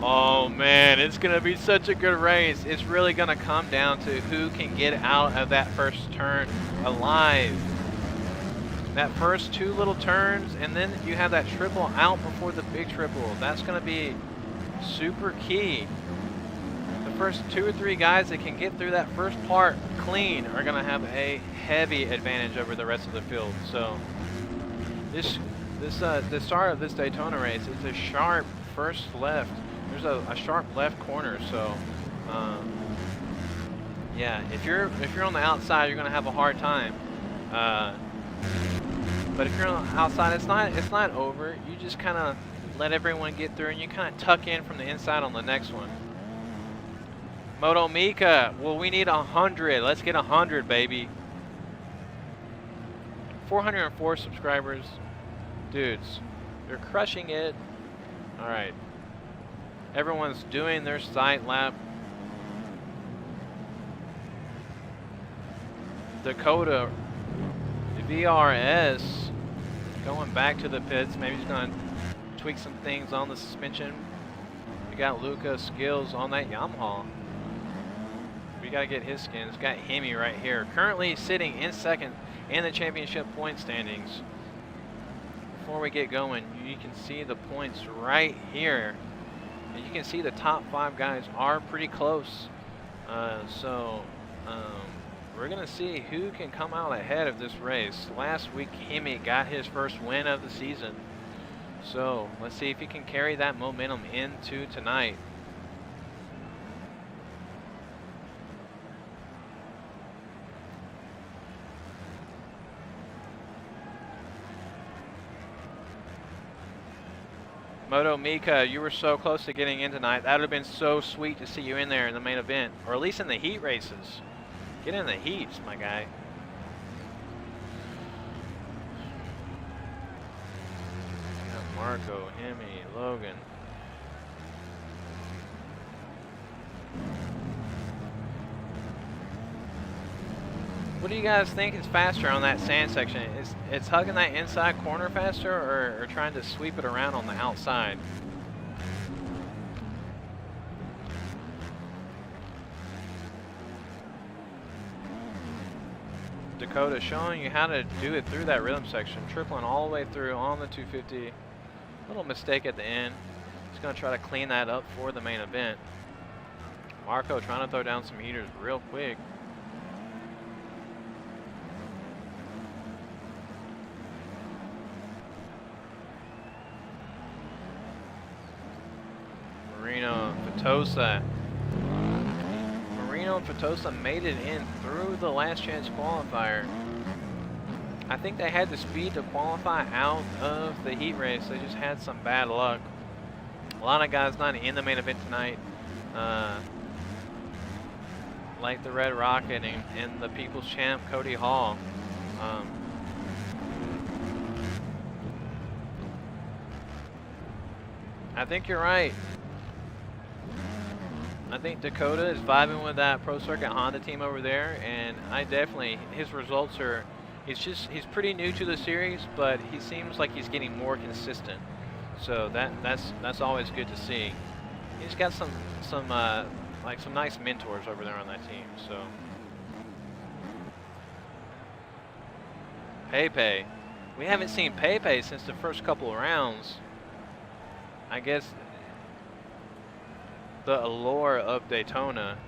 Oh man, it's gonna be such a good race. It's really gonna come down to who can get out of that first turn alive. That first 2 little turns, and then you have that triple out before the big triple. That's going to be super key. The first 2 or 3 guys that can get through that first part clean are going to have a heavy advantage over the rest of the field. So the start of this Daytona race is a sharp first left. There's a sharp left corner. So yeah, if you're on the outside, you're going to have a hard time. But if you're on the outside, it's not over. You just kind of let everyone get through, and you kind of tuck in from the inside on the next one. Moto Mika, well, we need 100. Let's get 100, baby. 404 subscribers. Dudes, you're crushing it. All right. Everyone's doing their side lap. Dakota VRS going back to the pits. Maybe he's going to tweak some things on the suspension. We got Luca Skills on that Yamaha. We got to get his skins. Got Hemi right here. Currently sitting in second in the championship point standings. Before we get going, you can see the points right here. And you can see the top 5 guys are pretty close. We're going to see who can come out ahead of this race. Last week, Hemi got his first win of the season. So let's see if he can carry that momentum into tonight. Moto Mika, you were so close to getting in tonight. That would have been so sweet to see you in there in the main event, or at least in the heat races. Get in the heats, my guy. Got Marco, Hemi, Logan. What do you guys think is faster on that sand section? It's hugging that inside corner faster, or trying to sweep it around on the outside? Dakota showing you how to do it through that rhythm section, tripling all the way through on the 250. Little mistake at the end. He's going to try to clean that up for the main event. Marco trying to throw down some heaters real quick. Marino Fatosa. Marino and Fatosa made it in through the last chance qualifier. I think they had the speed to qualify out of the heat race. They just had some bad luck. A lot of guys not in the main event tonight, like the Red Rocket and the People's Champ Cody Hall. I think you're right. I think Dakota is vibing with that Pro Circuit Honda team over there, and his results are, he's pretty new to the series, but he seems like he's getting more consistent. So that's always good to see. He's got some nice mentors over there on that team. So Pepe, we haven't seen Pepe since the first couple of rounds. I guess the allure of Daytona.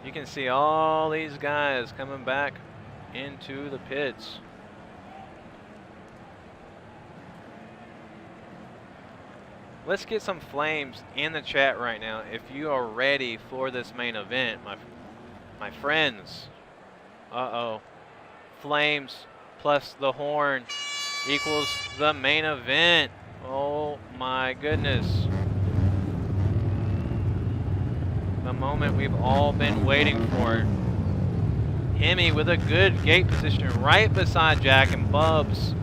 You can see all these guys coming back into the pits. Let's get some flames in the chat right now if you are ready for this main event, my friends. Uh-oh. Flames plus the horn equals the main event. Oh my goodness. The moment we've all been waiting for. Hemi with a good gate position right beside Jack and Bubs.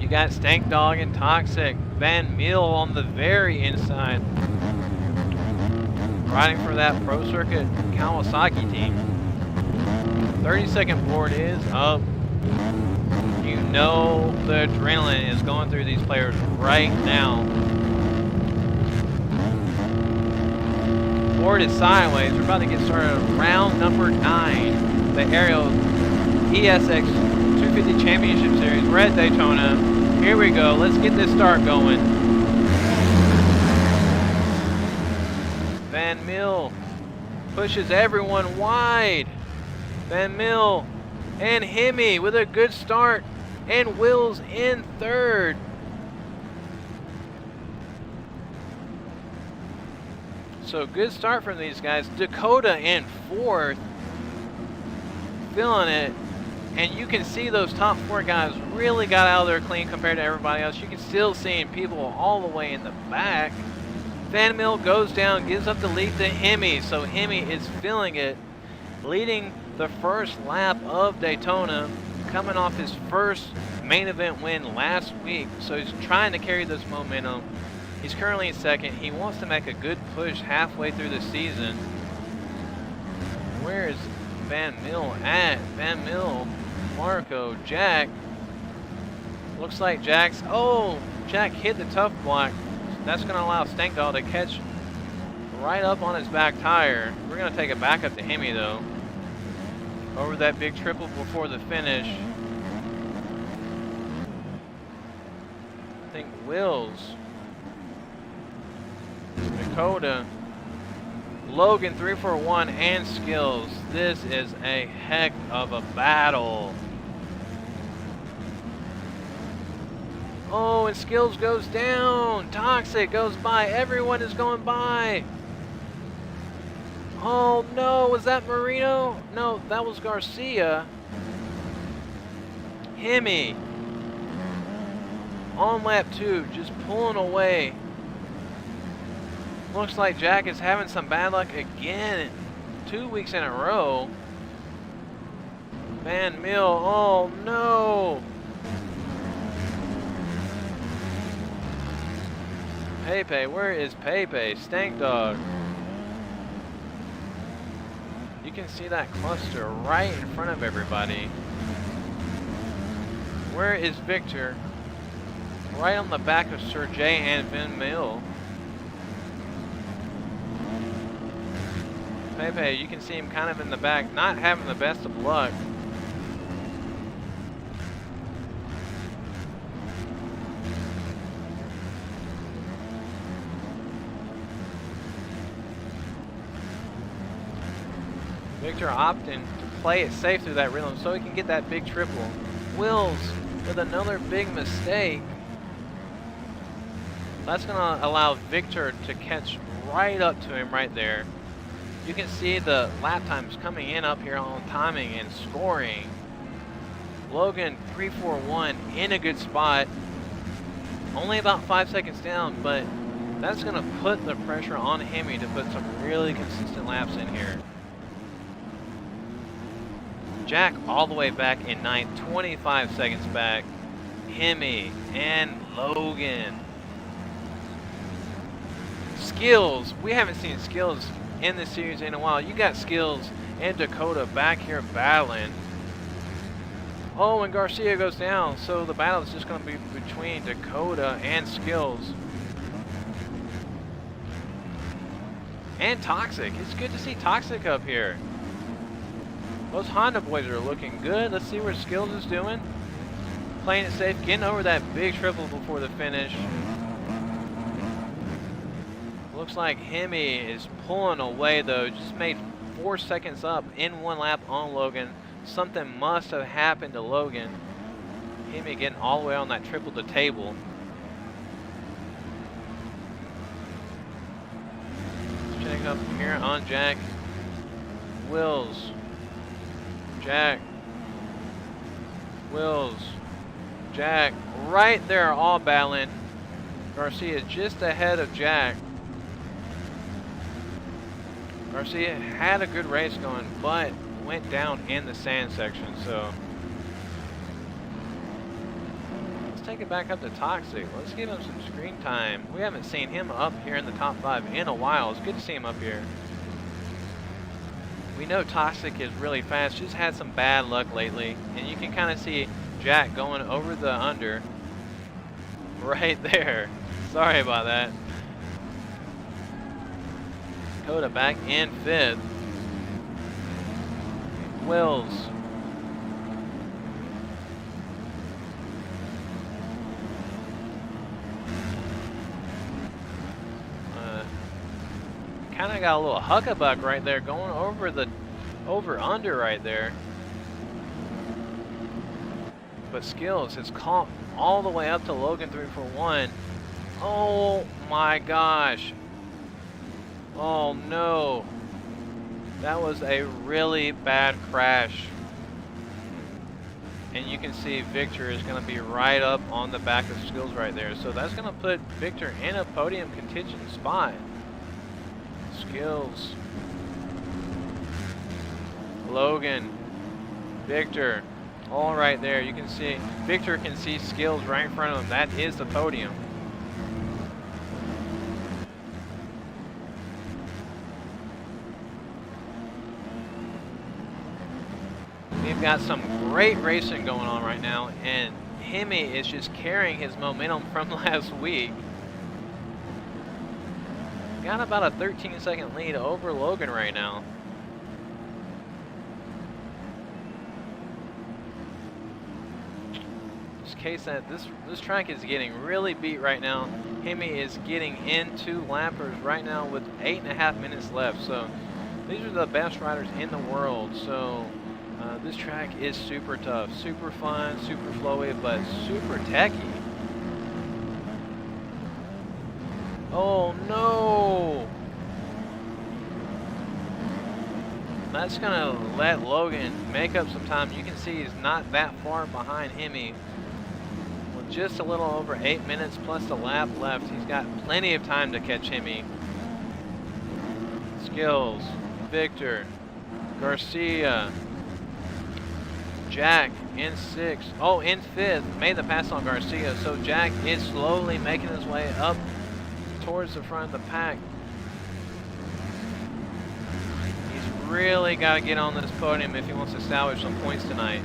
You got Stank Dog and Toxic. Van Meel on the very inside. Riding for that Pro Circuit Kawasaki team. 30-second board is up. You know the adrenaline is going through these players right now. board is sideways. We're about to get started on round number 9. The Aerial ESX 250 Championship Series. We're at Daytona. Here we go. Let's get this start going. Van Mille pushes everyone wide. Van Mille and Hemi with a good start. And Wills in third. So good start from these guys. Dakota in fourth. Feeling it. And you can see those top 4 guys really got out of there clean compared to everybody else. You can still see people all the way in the back. Van Mille goes down, gives up the lead to Hemi. So Hemi is feeling it, leading the first lap of Daytona, coming off his first main event win last week. So he's trying to carry this momentum. He's currently in second. He wants to make a good push halfway through the season. Where is Van Mille at? Van Mille, Marco, Jack. Looks like Jack hit the tough block. That's going to allow Stank Dog to catch right up on his back tire. We're going to take it back up to Hemi though. Over that big triple before the finish. I think Wills, Dakota, Logan 341 and Skills. This is a heck of a battle. Oh, and Skills goes down. Toxic goes by. Everyone is going by. Oh no, was that Marino? No, that was Garcia. Hemi on lap 2, just pulling away. Looks like Jack is having some bad luck again, 2 weeks in a row. Van Mille, oh no. Pepe, where is Pepe? Stank Dog. You can see that cluster right in front of everybody. Where is Victor? Right on the back of Sir J and Van Mille. Pepe, you can see him kind of in the back, not having the best of luck. Victor opting to play it safe through that rhythm so he can get that big triple. Wills with another big mistake. That's going to allow Victor to catch right up to him right there. You can see the lap times coming in up here on timing and scoring. Logan 341 in a good spot. Only about 5 seconds down, but that's going to put the pressure on Hemi to put some really consistent laps in here. Jack all the way back in 9th, 25 seconds back. Hemi and Logan. Skills, we haven't seen Skills in this series in a while. You got Skills and Dakota back here battling. Oh, and Garcia goes down, so the battle is just going to be between Dakota and Skills. And Toxic. It's good to see Toxic up here. Those Honda boys are looking good. Let's see what Skills is doing. Playing it safe, getting over that big triple before the finish. Looks like Hemi is pulling away though. Just made 4 seconds up in 1 lap on Logan. Something must have happened to Logan. Hemi getting all the way on that triple to table. Let's check up here on Jack. Wills. Jack. Wills. Jack. Right there, all battling. Garcia just ahead of Jack. Garcia had a good race going, but went down in the sand section, so let's take it back up to Toxic. Let's give him some screen time. We haven't seen him up here in the top 5 in a while. It's good to see him up here. We know Toxic is really fast, just had some bad luck lately, and you can kind of see Jack going over the under right there. Sorry about that. Dakota back in 5th. Wills. Kind of got a little huckabuck right there, going over the over-under right there. But Skills has caught all the way up to Logan 341. Oh my gosh. Oh no. That was a really bad crash. And you can see Victor is going to be right up on the back of Skills right there. So that's going to put Victor in a podium contention spot. Skills. Logan. Victor. All right there. You can see Victor can see Skills right in front of him. That is the podium. We've got some great racing going on right now, and Hemi is just carrying his momentum from last week. Got about a 13-second lead over Logan right now. Just case that this track is getting really beat right now. Hemi is getting into lappers right now with 8.5 minutes left. So these are the best riders in the world. So this track is super tough, super fun, super flowy, but super techy. Oh no! That's gonna let Logan make up some time. You can see he's not that far behind Hemi. With just a little over 8 minutes plus the lap left, he's got plenty of time to catch Hemi. Skills, Victor, Garcia, Jack in 6th. Oh, in 5th, made the pass on Garcia. So Jack is slowly making his way up towards the front of the pack. He's really got to get on this podium if he wants to salvage some points tonight.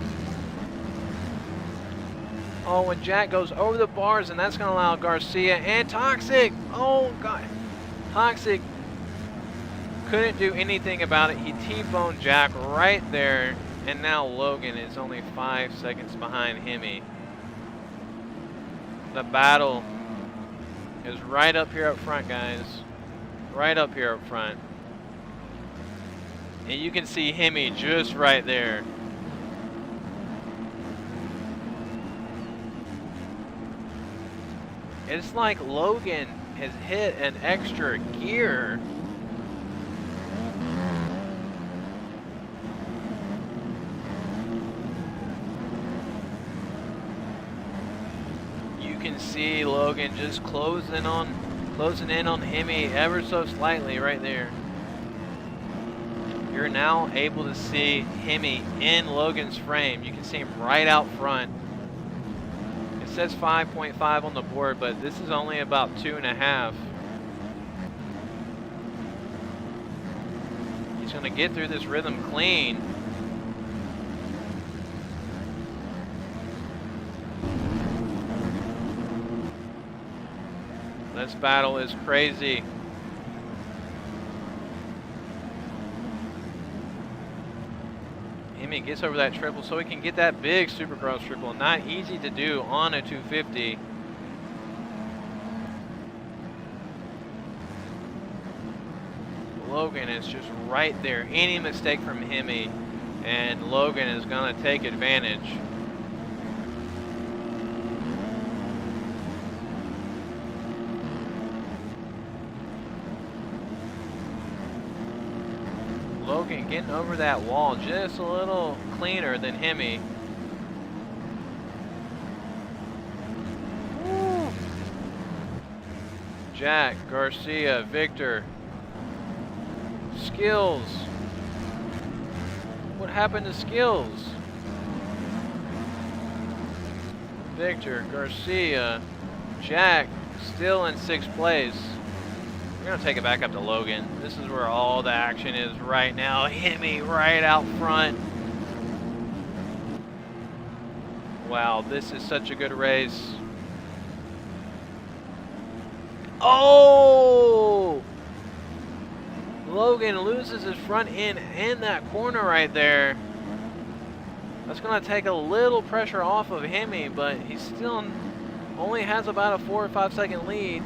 Oh, when Jack goes over the bars, and that's going to allow Garcia and Toxic. Oh, God. Toxic couldn't do anything about it. He T-boned Jack right there. And now Logan is only 5 seconds behind Hemi. The battle is right up here up front, guys. Right up here up front. And you can see Hemi just right there. It's like Logan has hit an extra gear. You can see Logan just closing in on Hemi ever so slightly right there. You're now able to see Hemi in Logan's frame. You can see him right out front. It says 5.5 on the board, but this is only about 2.5. He's going to get through this rhythm clean. This battle is crazy. Hemi gets over that triple so he can get that big Supercross triple. Not easy to do on a 250. Logan is just right there. Any mistake from Hemi, and Logan is going to take advantage. Logan getting over that wall just a little cleaner than Hemi. Woo. Jack, Garcia, Victor, Skills. What happened to Skills? Victor, Garcia, Jack still in 6th place. We're going to take it back up to Logan. This is where all the action is right now. Hemi right out front. Wow, this is such a good race. Oh! Logan loses his front end in that corner right there. That's going to take a little pressure off of Hemi, but he still only has about a 4 or 5 second lead.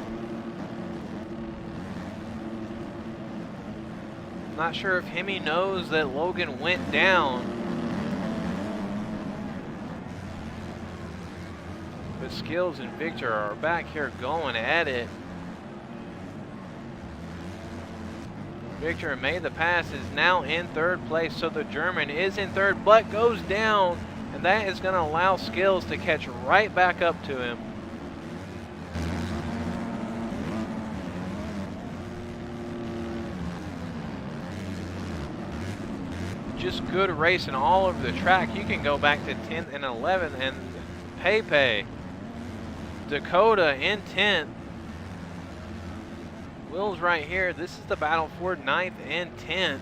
Not sure if Hemi knows that Logan went down. But Skills and Victor are back here going at it. Victor made the pass, is now in third place, so the German is in third, but goes down, and that is going to allow Skills to catch right back up to him. Just good racing all over the track. You can go back to 10th and 11th, and Pepe, Dakota in 10th. Will's right here. This is the battle for 9th and 10th.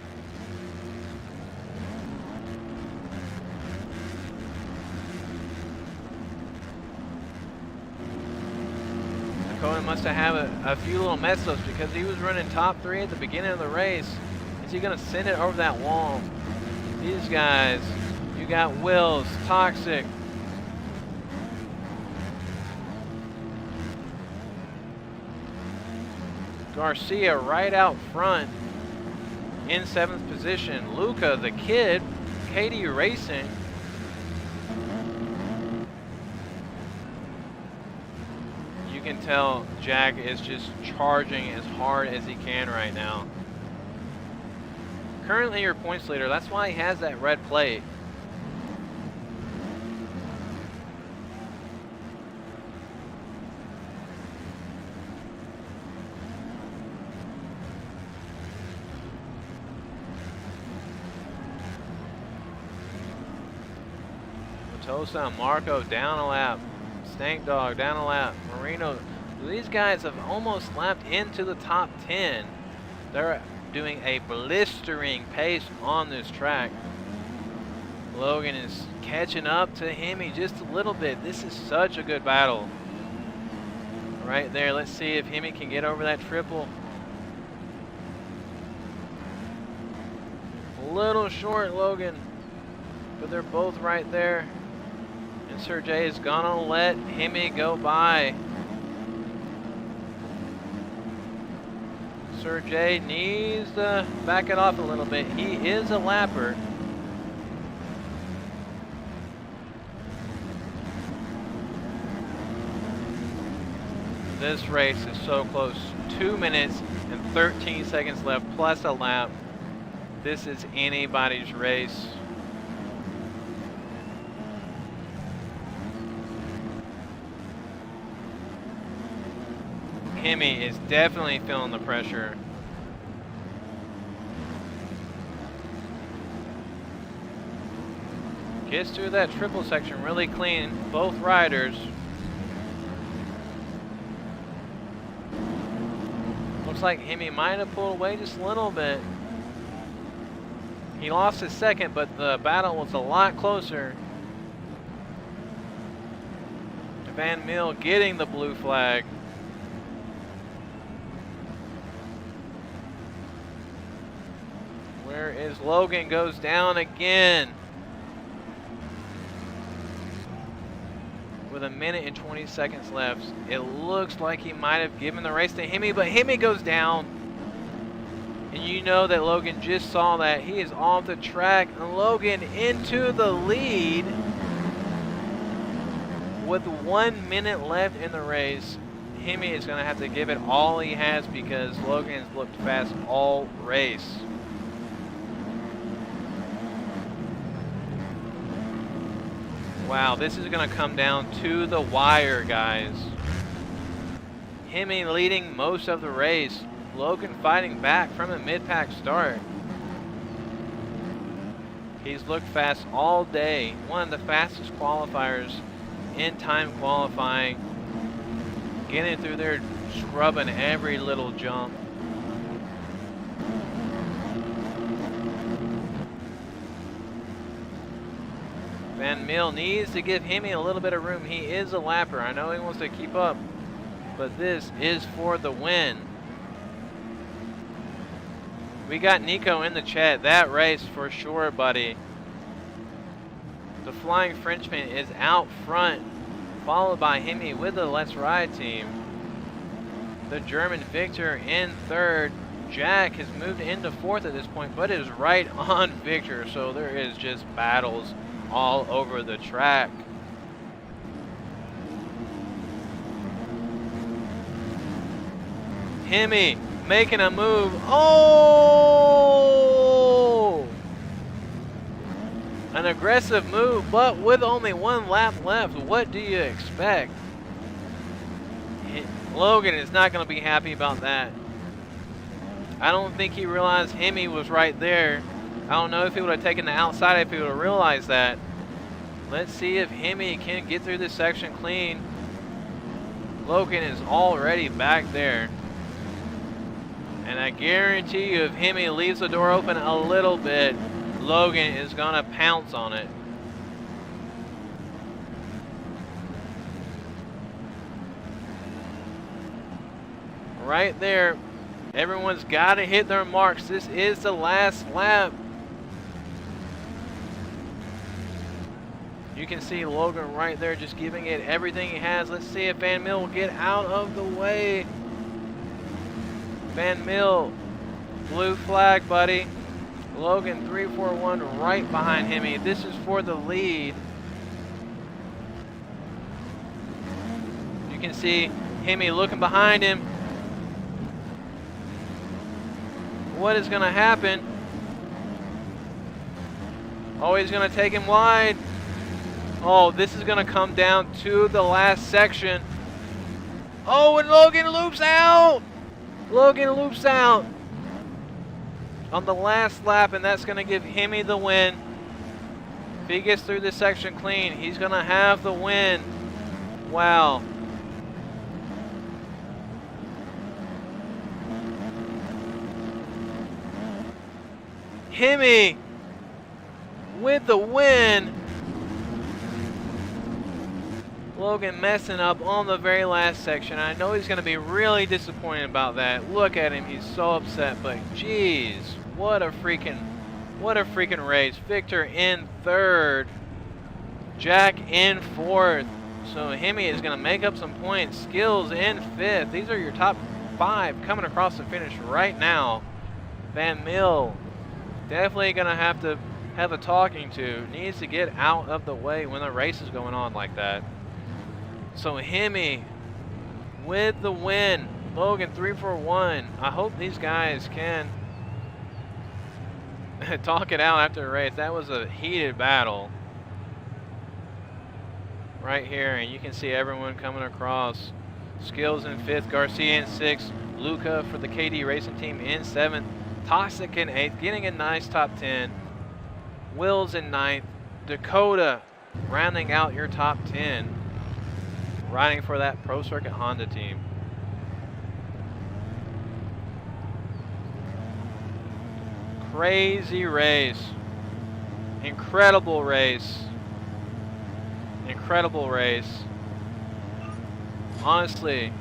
Dakota must have a few little mess ups because he was running top 3 at the beginning of the race. Is he going to send it over that wall? These guys, you got Wills, Toxic. Garcia right out front in 7th position. Luca, the kid, Katie Racing. You can tell Jack is just charging as hard as he can right now. Currently your points leader, that's why he has that red plate. Tosa and Marco down a lap. Stank Dog down a lap. Marino. These guys have almost lapped into the top 10. They're doing a blistering pace on this track. Logan is catching up to Hemi just a little bit. This is such a good battle. Right there. Let's see if Hemi can get over that triple. A little short, Logan. But they're both right there. And Sergey is gonna let Hemi go by. Sergey needs to back it off a little bit. He is a lapper. This race is so close. 2 minutes and 13 seconds left plus a lap. This is anybody's race. Hemi is definitely feeling the pressure. Gets through that triple section really clean, both riders. Looks like Hemi might have pulled away just a little bit. He lost his second, but the battle was a lot closer. Van Mille getting the blue flag. Where is Logan? Goes down again. With 1 minute and 20 seconds left. It looks like he might have given the race to Hemi, but Hemi goes down. And you know that Logan just saw that. He is off the track. And Logan into the lead. With 1 minute left in the race. Hemi is going to have to give it all he has because Logan's looked fast all race. Wow, this is going to come down to the wire, guys. Hemi leading most of the race. Logan fighting back from a mid-pack start. He's looked fast all day. One of the fastest qualifiers in time qualifying. Getting through there, scrubbing every little jump. Van Mille needs to give Hemi a little bit of room. He is a lapper. I know he wants to keep up, but this is for the win. We got Nico in the chat. That race for sure, buddy. The Flying Frenchman is out front, followed by Hemi with the Let's Ride team. The German Victor in third. Jack has moved into fourth at this point, but is right on Victor, so there is just battles all over the track. Hemi making a move. Oh! An aggressive move, but with only one lap left, what do you expect? Logan is not going to be happy about that. I don't think he realized Hemi was right there. I don't know if he would have taken the outside if he would have realized that. Let's see if Hemi can get through this section clean. Logan is already back there. And I guarantee you if Hemi leaves the door open a little bit, Logan is going to pounce on it. Right there. Everyone's got to hit their marks. This is the last lap. You can see Logan right there just giving it everything he has. Let's see if Van Mill will get out of the way. Van Mill, blue flag, buddy. Logan 3-4-1 right behind Hemi. This is for the lead. You can see Hemi looking behind him. What is going to happen? Oh, he's going to take him wide. Oh, this is going to come down to the last section. Oh, and Logan loops out. Logan loops out on the last lap, and that's going to give Hemi the win. If he gets through this section clean, he's going to have the win. Wow. Hemi with the win. Logan messing up on the very last section. I know he's going to be really disappointed about that. Look at him, he's so upset, but geez, what a freaking race. Victor in third, Jack in fourth. So Hemi is going to make up some points. Skills in fifth. These are your top 5 coming across the finish right now. Van Mill definitely going to have a talking to. Needs to get out of the way when the race is going on like that. So Hemi with the win. Logan 3-4-1. I hope these guys can talk it out after the race. That was a heated battle right here, and you can see everyone coming across. Skills in 5th, Garcia in 6th, Luca for the KD Racing Team in 7th, Toxic in 8th, getting a nice top 10. Wills in 9th, Dakota rounding out your top 10. Riding for that Pro Circuit Honda team. Crazy race. Incredible race. Incredible race. Honestly,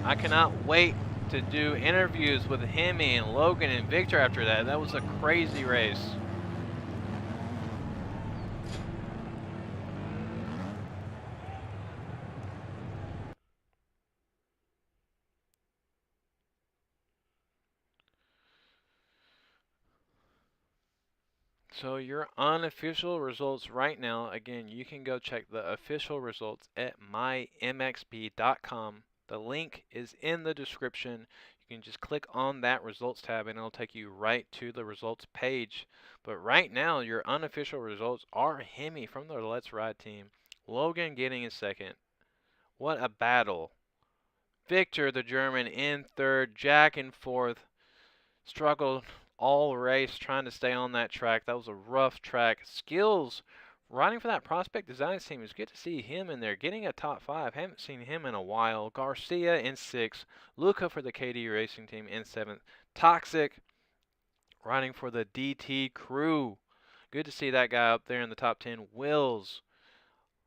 I cannot wait to do interviews with Hemi and Logan and Victor after that. That was a crazy race. So your unofficial results right now, again, you can go check the official results at mymxb.com. The link is in the description. You can just click on that results tab and it'll take you right to the results page. But right now, your unofficial results are Hemi from the Let's Ride team. Logan getting in 2nd. What a battle. Victor, the German, in 3rd. Jack in 4th. Struggled all race trying to stay on that track. That was a rough track. Skills riding for that Prospect Designs team. It's good to see him in there getting a top 5. Haven't seen him in a while. Garcia in 6th. Luca for the KD Racing Team in 7th. Toxic riding for the DT crew. Good to see that guy up there in the top 10. Wills,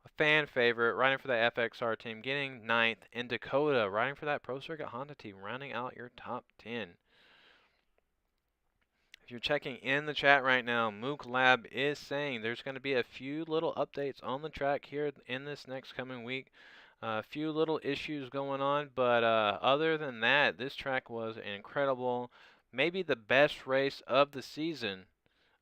a fan favorite, riding for the FXR team, getting 9th. And Dakota riding for that Pro Circuit Honda team, rounding out your top 10. If you're checking in the chat right now, Mook Lab is saying there's going to be a few little updates on the track here in this next coming week. A few little issues going on, but other than that, this track was incredible. Maybe the best race of the season,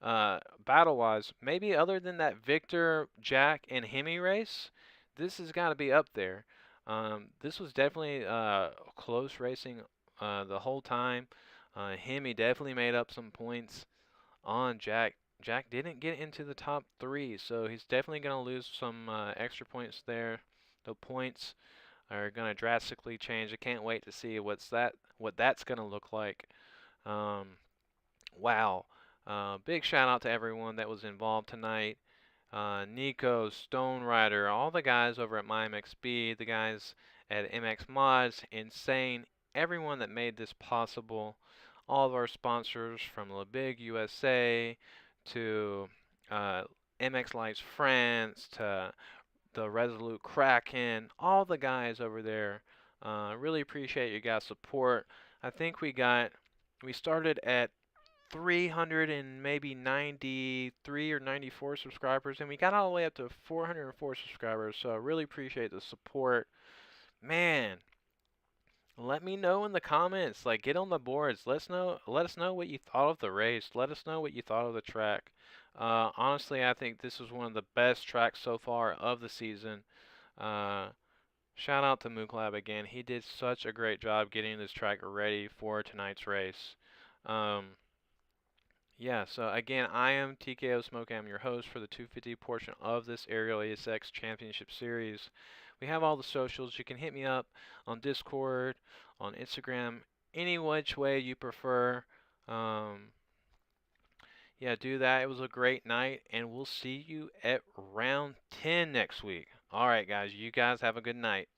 battle-wise. Maybe other than that Victor, Jack, and Hemi race, this has got to be up there. This was definitely close racing the whole time. Hemi definitely made up some points on Jack. Jack didn't get into the top three, so he's definitely going to lose some extra points there. The points are going to drastically change. I can't wait to see what that's going to look like. Um, wow. Big shout out to everyone that was involved tonight. Nico, Stone Rider, all the guys over at MyMXB, the guys at MX Mods, Insane, everyone that made this possible. All of our sponsors from La Big USA to uh, MX Lights France to the Resolute Kraken, all the guys over there. Really appreciate you guys' support. I think we started at 300 and maybe 93 or 94 subscribers, and we got all the way up to 404 subscribers. So I really appreciate the support. Man, let me know in the comments. Like, get on the boards. Let us know what you thought of the race. Let us know what you thought of the track. Honestly, I think this was one of the best tracks so far of the season. Uh, Shout out to Mooklab again. He did such a great job getting this track ready for tonight's race. Yeah, so again, I am TKO Smokey. I'm your host for the 250 portion of this Aerial ASX Championship Series. We have all the socials. You can hit me up on Discord, on Instagram, any which way you prefer. Um, yeah, do that. It was a great night, and we'll see you at round 10 next week. All right, guys, you guys have a good night.